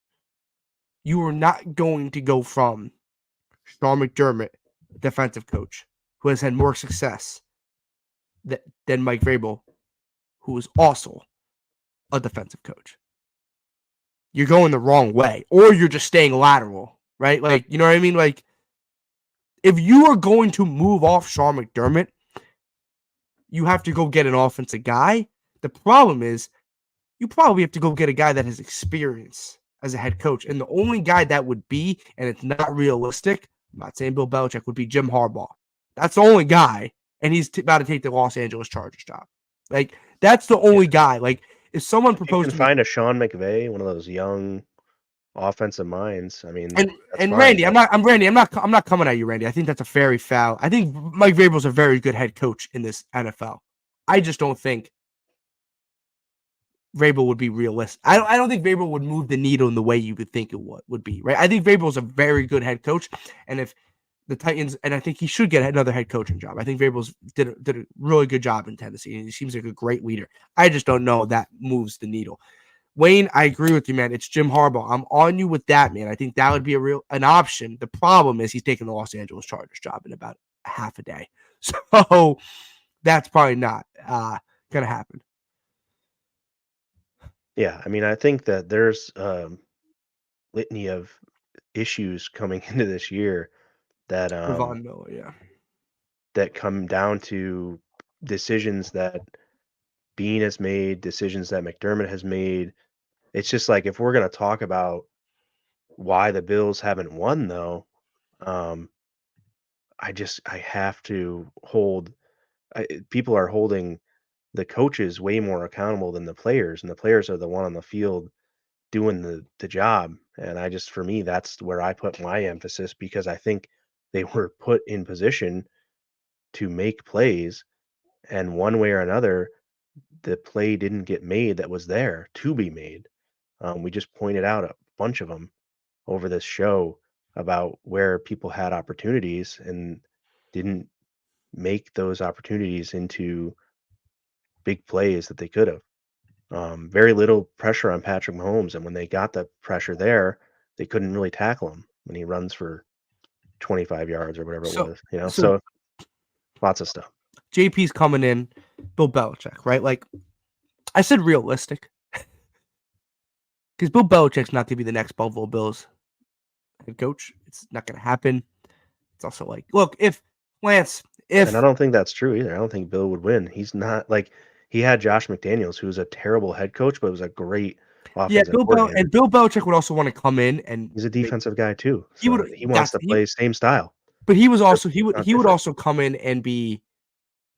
you are not going to go from Sean McDermott, defensive coach, who has had more success than Mike Vrabel, who is also a defensive coach. You're going the wrong way, or you're just staying lateral, right? Like, you know what I mean? Like, if you are going to move off Sean McDermott, you have to go get an offensive guy. The problem is you probably have to go get a guy that has experience as a head coach. And the only guy that would be, and it's not realistic, I'm not saying Bill Belichick, would be Jim Harbaugh. That's the only guy, and he's about to take the Los Angeles Chargers job. Like, that's the only guy. Like, if someone proposed You can find a Sean McVay, one of those young offensive minds. I mean, that's fine, Randy, I'm not coming at you, Randy. I think that's a very foul. I think Mike Vrabel's a very good head coach in this NFL. I just don't think Vrabel would be realistic. I don't think Vrabel would move the needle in the way you would think it would be, right? I think Vrabel's a very good head coach, and if the Titans, and I think he should get another head coaching job. I think Vrabel's did a really good job in Tennessee, and he seems like a great leader. I just don't know if that moves the needle. Wayne, I agree with you, man. It's Jim Harbaugh. I'm on you with that, man. I think that would be an option. The problem is he's taking the Los Angeles Chargers job in about half a day. So that's probably not going to happen. Yeah, I mean, I think that there's litany of issues coming into this year that Von Miller, yeah, that come down to decisions that Bean has made, decisions that McDermott has made. It's just like if we're going to talk about why the Bills haven't won, though, I have to hold. People are holding the coaches way more accountable than the players, and the players are the one on the field doing the job. And for me, that's where I put my emphasis because I think they were put in position to make plays, and one way or another, the play didn't get made that was there to be made. We just pointed out a bunch of them over this show about where people had opportunities and didn't make those opportunities into big plays that they could have. Very little pressure on Patrick Mahomes, and when they got the pressure there, they couldn't really tackle him when he runs for 25 yards or whatever it was. So lots of stuff. JP's coming in, Bill Belichick, right? Like I said, realistic, because Bill Belichick's not going to be the next Buffalo Bills head coach. It's not going to happen. It's also like, look, and I don't think that's true either. I don't think Bill would win. He's not like he had Josh McDaniels, who was a terrible head coach, but was a great offensive coordinator. And Bill Belichick would also want to come in and he's a defensive guy too. So he wants to play same style. But he would also come in and be.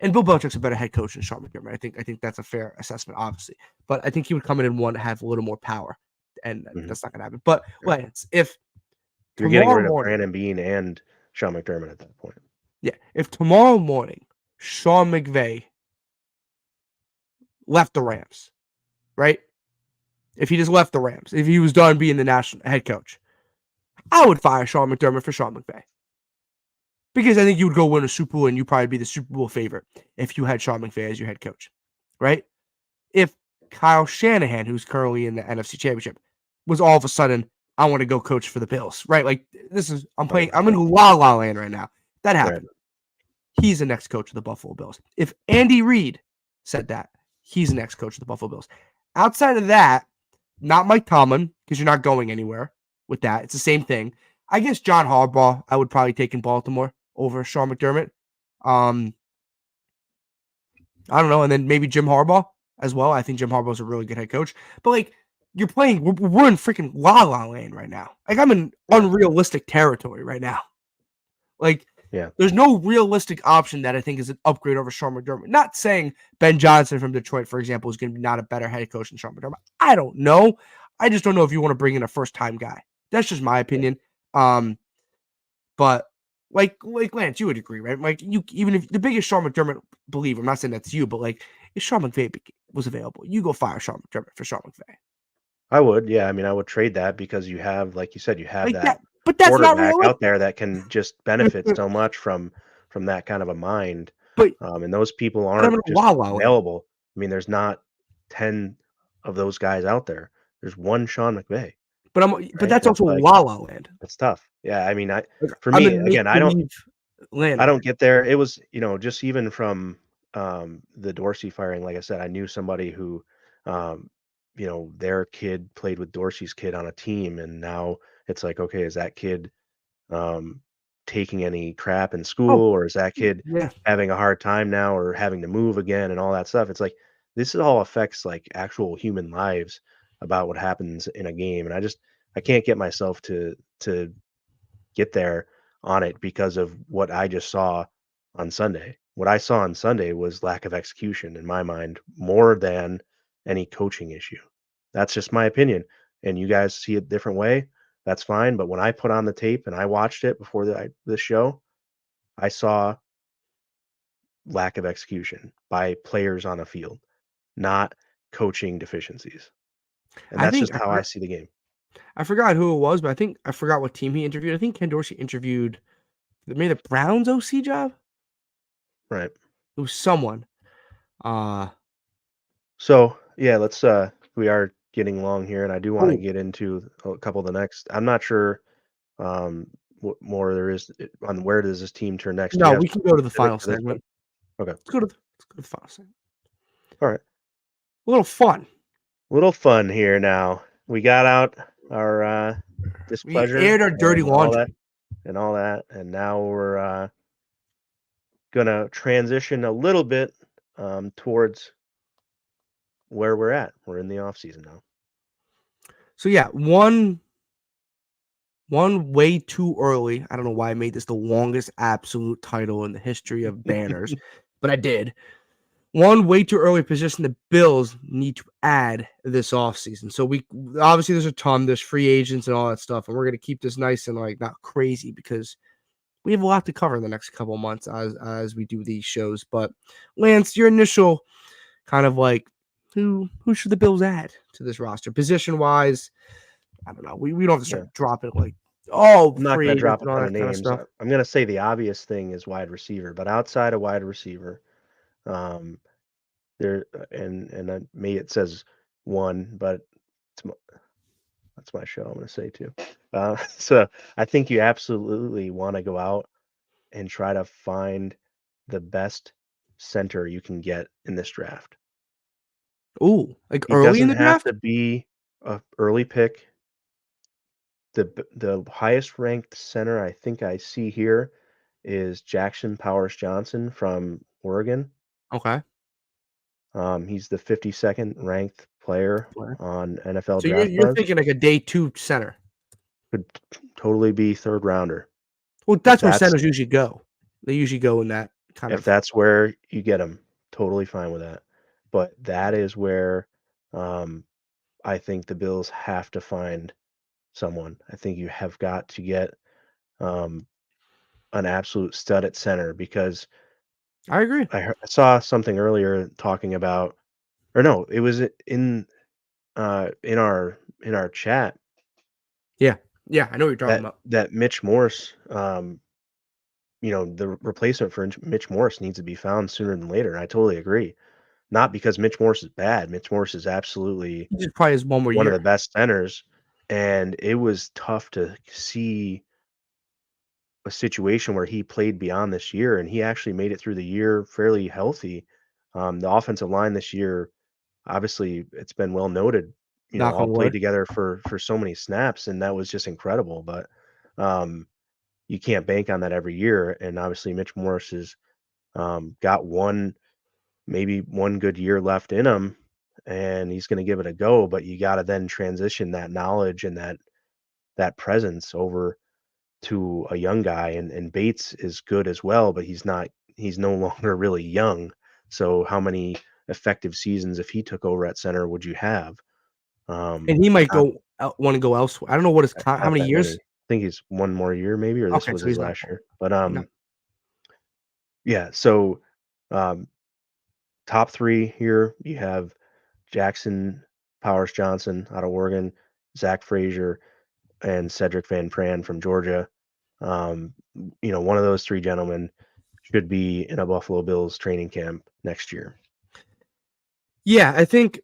And Bill Belichick's a better head coach than Sean McDermott. I think that's a fair assessment, obviously. But I think he would come in and want to have a little more power, and that's not going to happen. But Lance, if you're getting rid of Brandon Beane and Sean McDermott at that point, if tomorrow morning Sean McVay left the Rams, right? If he just left the Rams, if he was done being the national head coach, I would fire Sean McDermott for Sean McVay. Because I think you would go win a Super Bowl and you'd probably be the Super Bowl favorite if you had Sean McVay as your head coach, right? If Kyle Shanahan, who's currently in the NFC Championship, was all of a sudden, I want to go coach for the Bills, right? Like I'm in la la land right now. That happened. He's the next coach of the Buffalo Bills. If Andy Reid said that, he's the next coach of the Buffalo Bills. Outside of that, not Mike Tomlin, because you're not going anywhere with that. It's the same thing. I guess John Harbaugh, I would probably take in Baltimore over Sean McDermott. I don't know. And then maybe Jim Harbaugh as well. I think Jim Harbaugh is a really good head coach. But, like, you're playing, we're in freaking La La Land right now. Like, I'm in unrealistic territory right now. Like, there's no realistic option that I think is an upgrade over Sean McDermott. Not saying Ben Johnson from Detroit, for example, is going to be not a better head coach than Sean McDermott. I don't know. I just don't know if you want to bring in a first-time guy. That's just my opinion. But like Lance, you would agree, right? Like, even if the biggest Sean McDermott believer, I'm not saying that's you, but like, if Sean McVay was available, you go fire Sean McDermott for Sean McVay. I would, yeah. I mean, I would trade that because you have, like you said, you have like that but that's not quarterback realistic out there that can just benefit so much from that kind of a mind. But and those people I'm aren't in just La La Land. available. I mean, there's not 10 of those guys out there. There's one Sean McVay. But right? that's also like, La La Land. It's tough. Yeah, I mean, for I'm me, in again, I don't land get there. It was, just even from the Dorsey firing, like I said, I knew somebody who their kid played with Dorsey's kid on a team, and now it's like, okay, is that kid taking any crap in school, or is that kid having a hard time now, or having to move again, and all that stuff? It's like, this all affects like actual human lives about what happens in a game, and I can't get myself to get there on it because of what I just saw on Sunday. What I saw on Sunday was lack of execution in my mind, more than any coaching issue. That's just my opinion. And you guys see it a different way, that's fine. But when I put on the tape and I watched it before the show, I saw lack of execution by players on a field, not coaching deficiencies. And that's just how I see the game. I forgot who it was, but I forgot what team he interviewed. I think Ken Dorsey interviewed maybe the Browns OC job. Right. It was someone. So yeah, let's we are getting long here, and I do want to get into a couple of the next. I'm not sure what more there is on where does this team turn next. No, we can go to the final segment. Okay. Let's go to the final segment. All right. A little fun here now. We got out our displeasure. We aired our dirty laundry. And all that. And now we're gonna transition a little bit towards where we're at. We're in the off season now. So yeah, one way too early. I don't know why I made this the longest absolute title in the history of banners, but I did. One way too early position the Bills need to add this offseason. So we obviously there's a ton, there's free agents and all that stuff, and we're gonna keep this nice and like not crazy because we have a lot to cover in the next couple of months as we do these shows. But Lance, your initial kind of like who should the Bills add to this roster position wise? I don't know. We don't have to start dropping like I'm not going to drop a ton of names. Kind of stuff. I'm going to say the obvious thing is wide receiver, but outside of wide receiver, there and maybe it says one, but that's my show. I'm going to say too. So I think you absolutely want to go out and try to find the best center you can get in this draft. Ooh, like early in the draft? It doesn't have to be an early pick. The highest ranked center I think I see here is Jackson Powers Johnson from Oregon. Okay. He's the 52nd ranked player on NFL so Draft you're thinking like a day 2 center. Could totally be third rounder. Well, that's where centers usually go. They usually go in that kind of. If that's where you get them, totally fine with that. But that is where I think the Bills have to find someone. I think you have got to get an absolute stud at center because I agree. I saw something earlier talking about, or no, it was in our chat. Yeah, I know what you're talking about. That Mitch Morse, the replacement for Mitch Morse needs to be found sooner than later. And I totally agree. Not because Mitch Morse is bad. Mitch Morse is absolutely probably one more one of the best centers. And it was tough to see a situation where he played beyond this year, and he actually made it through the year fairly healthy. The offensive line this year, obviously, it's been well noted, Knock all on played wood. together for so many snaps, and that was just incredible. But um, you can't bank on that every year. And obviously, Mitch Morris has got maybe one good year left in him, and he's going to give it a go. But you got to then transition that knowledge and that presence over to a young guy. And Bates is good as well, but he's no longer really young. So how many effective seasons, if he took over at center, would you have? And he might Not want to go elsewhere. I don't know what his how not many that many. years. I think he's one more year maybe, or this Okay, was so his he's not last cool. year. But Not, yeah. So um, top three here, you have Jackson Powers Johnson out of Oregon, Zach Frazier, and Cedric Van Pran from Georgia. Um, one of those three gentlemen should be in a Buffalo Bills training camp next year. yeah, I think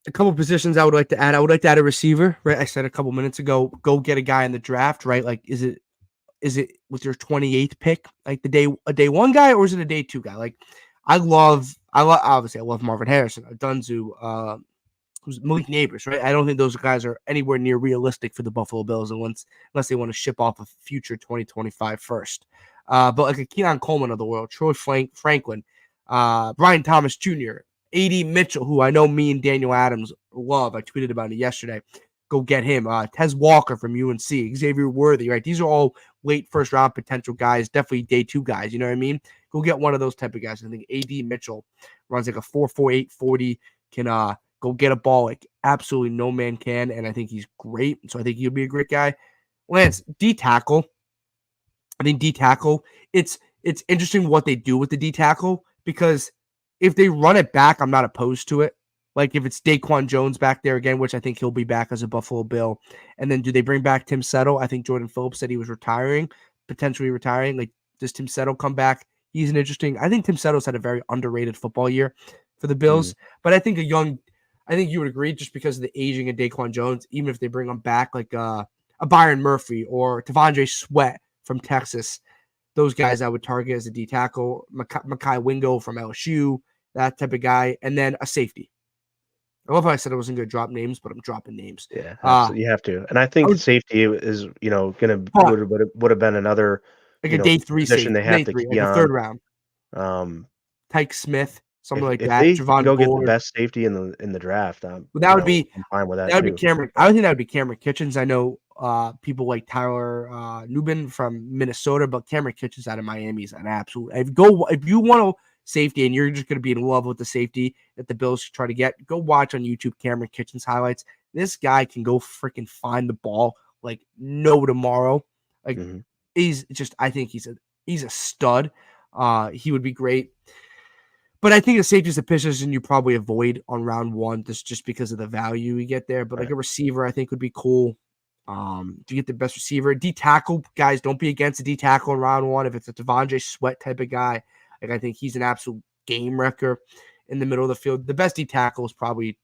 a couple positions I would like to add. I would like to add a receiver. Right, I said a couple minutes ago, go get a guy in the draft. Right, like is it with your 28th pick, like a day one guy, or is it a day two guy? Like obviously I love Marvin Harrison, Dunzu, who's Malik Neighbors, right? I don't think those guys are anywhere near realistic for the Buffalo Bills unless they want to ship off a future 2025 first. But like a Keenan Coleman of the world, Troy Franklin, Brian Thomas Jr., A.D. Mitchell, who I know me and Daniel Adams love. I tweeted about it yesterday. Go get him. Tez Walker from UNC, Xavier Worthy, right? These are all late first round potential guys, definitely day two guys. You know what I mean? Go get one of those type of guys. I think A.D. Mitchell runs like a 4.48 40, can go get a ball like absolutely no man can, and I think he's great. So I think he'll be a great guy. Lance, D tackle. I think D tackle. It's interesting what they do with the D tackle, because if they run it back, I'm not opposed to it. Like if it's Daquan Jones back there again, which I think he'll be back as a Buffalo Bill, and then do they bring back Tim Settle? I think Jordan Phillips said he was potentially retiring. Like, does Tim Settle come back? He's an interesting. I think Tim Settle's had a very underrated football year for the Mhm. Bills, but I think I think you would agree, just because of the aging of Daquan Jones, even if they bring him back like a Byron Murphy or Tavondre Sweat from Texas, those guys I would target as a D tackle. Makai Wingo from LSU, that type of guy, and then a safety. I love how I said I wasn't going to drop names, but I'm dropping names. Yeah, Uh, absolutely. You have to. And I I think would safety is, gonna Hawk, would have been another, like a day three position safety, they have day to three, key like a third on. round. Um, Tyke Smith, something like if that. they can Javon go get the Bullard. best safety in the draft, But that would be I'm fine with that that would be too. Cameron. I But would think that would be Cameron Kitchens. I know people like Tyler Nubin from Minnesota, but Cameron Kitchens out of Miami is an absolute. If you want a safety and you're just going to be in love with the safety that the Bills try to get, go watch on YouTube Cameron Kitchens highlights. This guy can go freaking find the ball like no tomorrow. Like, mhm, I think he's a stud. He would be great. But I think a safety is a position you probably avoid on round one, just because of the value you get there. But like right. a receiver, I think would be cool. To get the best receiver, D tackle guys, don't be against a D tackle in round one. If it's a Devondre Sweat type of guy, like I think he's an absolute game wrecker in the middle of the field. The best D tackle is probably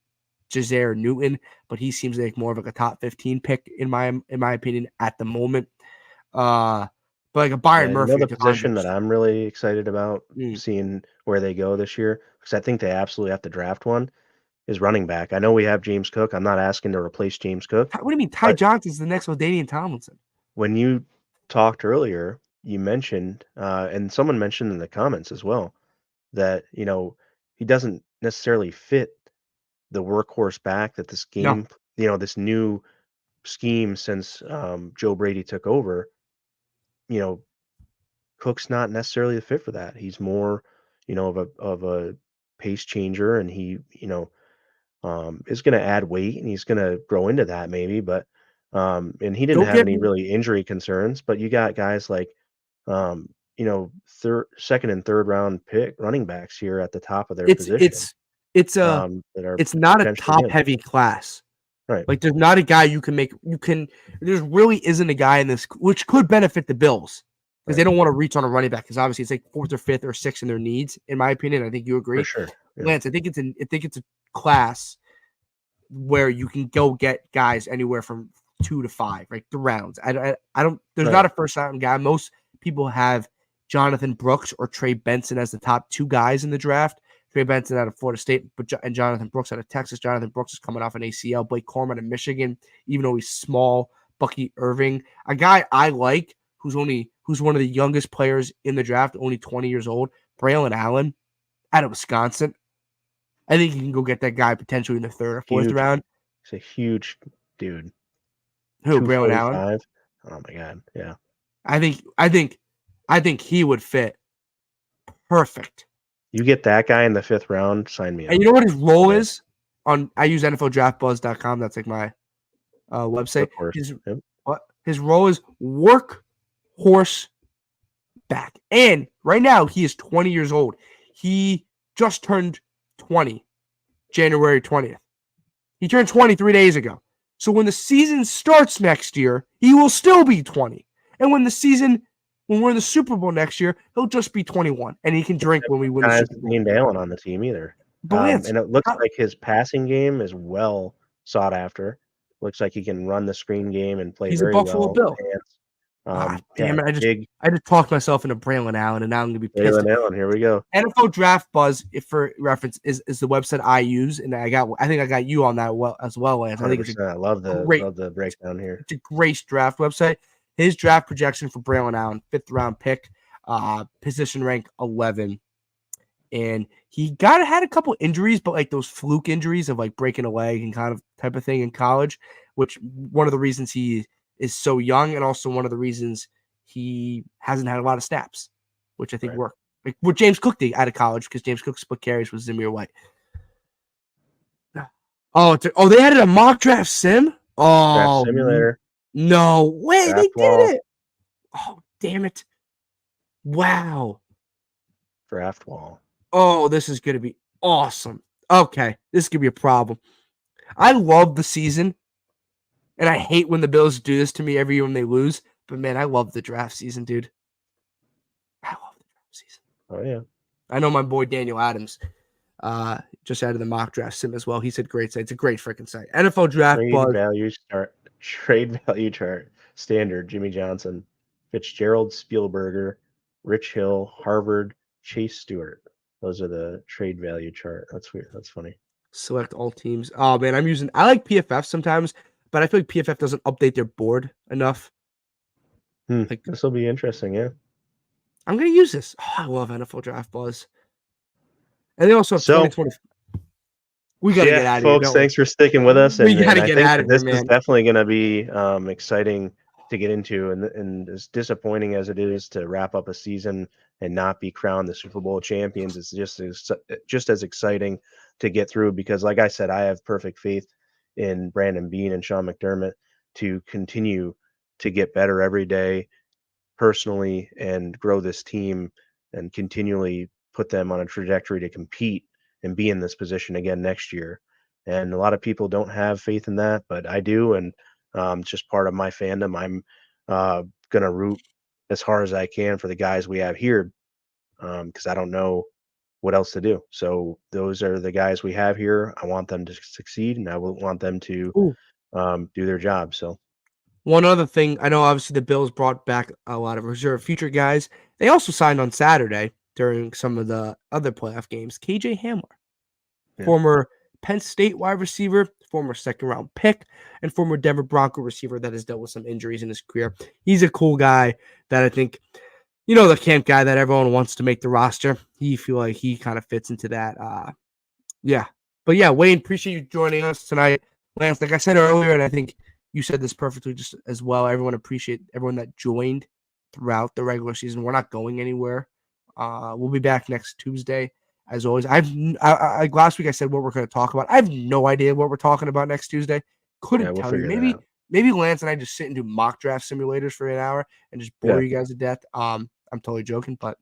Jazair Newton, but he seems like more of like a top 15 pick in my opinion at the moment. Uh, but like a Byron Yeah, Murphy or the Devondre. position that I'm really excited about Mm. seeing where they go this year, because I think they absolutely have to draft one, is running back. I know we have James Cook. I'm not asking to replace James Cook, What do you mean Ty but Johnson's the next LaDainian Tomlinson? when you talked earlier, you mentioned, and someone mentioned in the comments as well, that, he doesn't necessarily fit the workhorse back that this No. game, this new scheme since Joe Brady took over, you know, Cook's not necessarily the fit for that. He's more, of a pace changer, and he, is going to add weight, and he's going to grow into that maybe. But and he didn't Go have get any me. really injury concerns. But you got guys like, third, second, and third round pick running backs here at the top of their It's position, it's it's a that are it's not a potentially top good. heavy class. Right. Like there's not a guy there really isn't a guy in this which could benefit the Bills, because they Right. don't want to reach on a running back, because obviously it's like fourth or fifth or sixth in their needs, in my opinion. I think you For agree. sure. Yeah. Lance, I think it's a class where you can go get guys anywhere from 2 to 5, like the rounds. I don't. There's not Right. a first round guy. Most people have Jonathan Brooks or Trey Benson as the top two guys in the draft. Trey Benson out of Florida State, and Jonathan Brooks out of Texas. Jonathan Brooks is coming off an ACL. Blake Corum out of Michigan, even though he's small. Bucky Irving, a guy I like, who's one of the youngest players in the draft, only 20 years old. Braylon Allen out of Wisconsin. I think you can go get that guy potentially in the third or fourth round. He's a huge dude. Who, Braylon Allen? Oh my God, yeah. I think he would fit perfect. You get that guy in the 5th round, sign me up. And you know what his role is? I use NFLDraftBuzz.com. That's like my website. His role is workhorse back. And right now he is 20 years old. He just turned 20, January 20th. He turned 20 3 days ago. So when the season starts next year, he will still be 20. And when we're in the Super Bowl next year, he'll just be 21, and he can drink when we win the Super Bowl. Named Allen on the team either. And it looks like his passing game is well sought after. Looks like he can run the screen game and play very well. He's a Buffalo Bill. Damn it! I just talked myself into Braylon Allen, and now I'm gonna be pissed. Braylon Allen, here we go. NFL Draft Buzz, if for reference, is the website I use, and I think I got you on that as well, Lance. I think I love the breakdown here. It's a great draft website. His draft projection for Braylon Allen, 5th round pick, position rank 11. And he had a couple injuries, but like those fluke injuries of like breaking a leg and kind of type of thing in college, which one of the reasons he is so young, and also one of the reasons he hasn't had a lot of snaps, which I think worked. Like what James Cook did out of college, because James Cook split carries with Zamir White. They added a mock draft sim? Draft simulator. No way, they did it. Oh, damn it. Wow. Draft wall. Oh, this is going to be awesome. Okay, this is going to be a problem. I love the season, and I hate when the Bills do this to me every year when they lose. But, man, I love the draft season, dude. I love the draft season. Oh, yeah. I know my boy Daniel Adams just added the mock draft sim as well. He said great site. It's a great freaking site. NFL Draft Buzz. Trade value chart. Standard, Jimmy Johnson, Fitzgerald, Spielberger, Rich Hill, Harvard, Chase Stewart. Those are the trade value chart. That's weird. That's funny. Select all teams. Oh, man, I like PFF sometimes, but I feel like PFF doesn't update their board enough. Like, this will be interesting, yeah. I'm going to use this. Oh, I love NFL Draft Buzz. And they also have 2020. We got to get out of here. Folks, thanks for sticking with us. We got to get out of here, man. This is definitely going to be exciting to get into, and as disappointing as it is to wrap up a season and not be crowned the Super Bowl champions, it's just as exciting to get through, because like I said, I have perfect faith in Brandon Beane and Sean McDermott to continue to get better every day personally and grow this team and continually put them on a trajectory to compete and be in this position again next year. And a lot of people don't have faith in that, but I do. And it's just part of my fandom. I'm going to root as hard as I can for the guys we have here, because I don't know what else to do. So those are the guys we have here. I want them to succeed, and I want them to do their job. So one other thing, I know obviously the Bills brought back a lot of reserve future guys. They also signed on Saturday during some of the other playoff games, KJ Hamler, former Penn State wide receiver, former 2nd round pick, and former Denver Bronco receiver that has dealt with some injuries in his career. He's a cool guy that I think, the camp guy that everyone wants to make the roster. He feel like he kind of fits into that. But yeah, Wayne, appreciate you joining us tonight. Lance, like I said earlier, and I think you said this perfectly just as well, appreciate everyone that joined throughout the regular season. We're not going anywhere. We'll be back next Tuesday, as always. Last week I said what we're going to talk about. I have no idea what we're talking about next Tuesday. Couldn't tell you. Maybe Lance and I just sit and do mock draft simulators for an hour and just bore you guys to death. I'm totally joking, but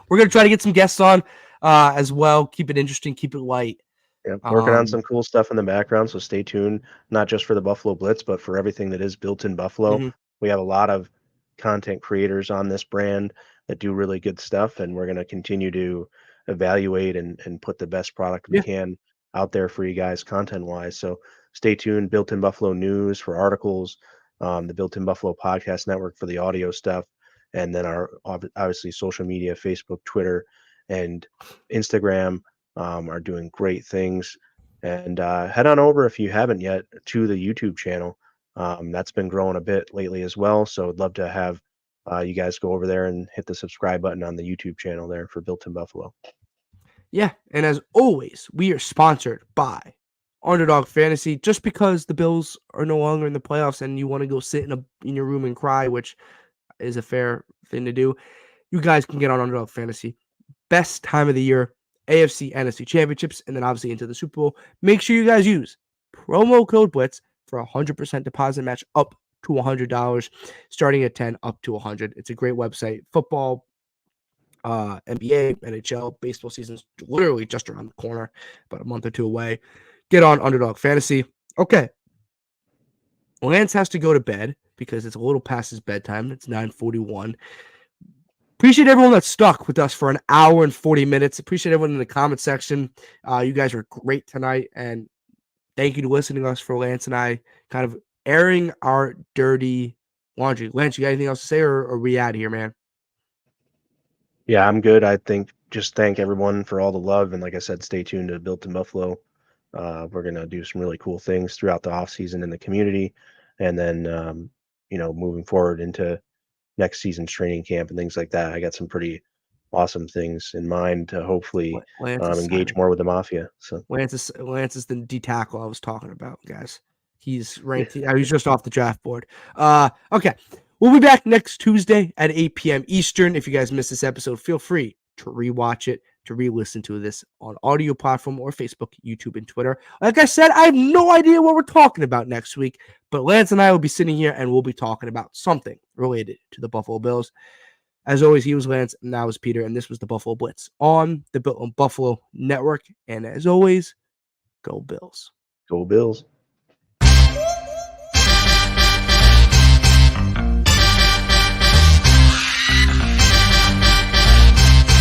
we're going to try to get some guests on as well. Keep it interesting. Keep it light. Yeah, working on some cool stuff in the background, so stay tuned, not just for the Buffalo Blitz, but for everything that is built in Buffalo. Mm-hmm. We have a lot of content creators on this brand that do really good stuff, and we're going to continue to evaluate and put the best product we can out there for you guys content-wise. So stay tuned. Built in Buffalo News for articles, the Built in Buffalo Podcast Network for the audio stuff, and then our obviously social media, Facebook, Twitter, and Instagram are doing great things. And head on over if you haven't yet to the YouTube channel. That's been growing a bit lately as well. So I'd love to have you guys go over there and hit the subscribe button on the YouTube channel there for Built in Buffalo. Yeah, and as always, we are sponsored by Underdog Fantasy. Just because the Bills are no longer in the playoffs and you want to go sit in your room and cry, which is a fair thing to do, you guys can get on Underdog Fantasy. Best time of the year, AFC, NFC championships, and then obviously into the Super Bowl. Make sure you guys use promo code Blitz for a 100% deposit match up to $100, starting at 10 up to 100. It's a great website. Football, NBA, NHL, baseball season's literally just around the corner, about a month or two away. Get on Underdog Fantasy. Okay. Lance has to go to bed because it's a little past his bedtime. It's 9:41. Appreciate everyone that stuck with us for an hour and 40 minutes. Appreciate everyone in the comment section. You guys were great tonight, and thank you to listening to us for Lance and I kind of airing our dirty laundry. Lance, you got anything else to say, or are we out of here, man? Yeah, I'm good. I think just thank everyone for all the love. And like I said, stay tuned to Built in Buffalo. We're going to do some really cool things throughout the offseason in the community. And then, moving forward into next season's training camp and things like that. I got some pretty awesome things in mind to hopefully engage more with the Mafia. So Lance is the D tackle I was talking about, guys. He's ranked. He's just off the draft board. Okay. We'll be back next Tuesday at 8 p.m. Eastern. If you guys missed this episode, feel free to rewatch it, to re-listen to this on audio platform or Facebook, YouTube, and Twitter. Like I said, I have no idea what we're talking about next week, but Lance and I will be sitting here and we'll be talking about something related to the Buffalo Bills. As always, he was Lance, and I was Peter, and this was the Buffalo Blitz on the Buffalo Network. And as always, go Bills. Go Bills.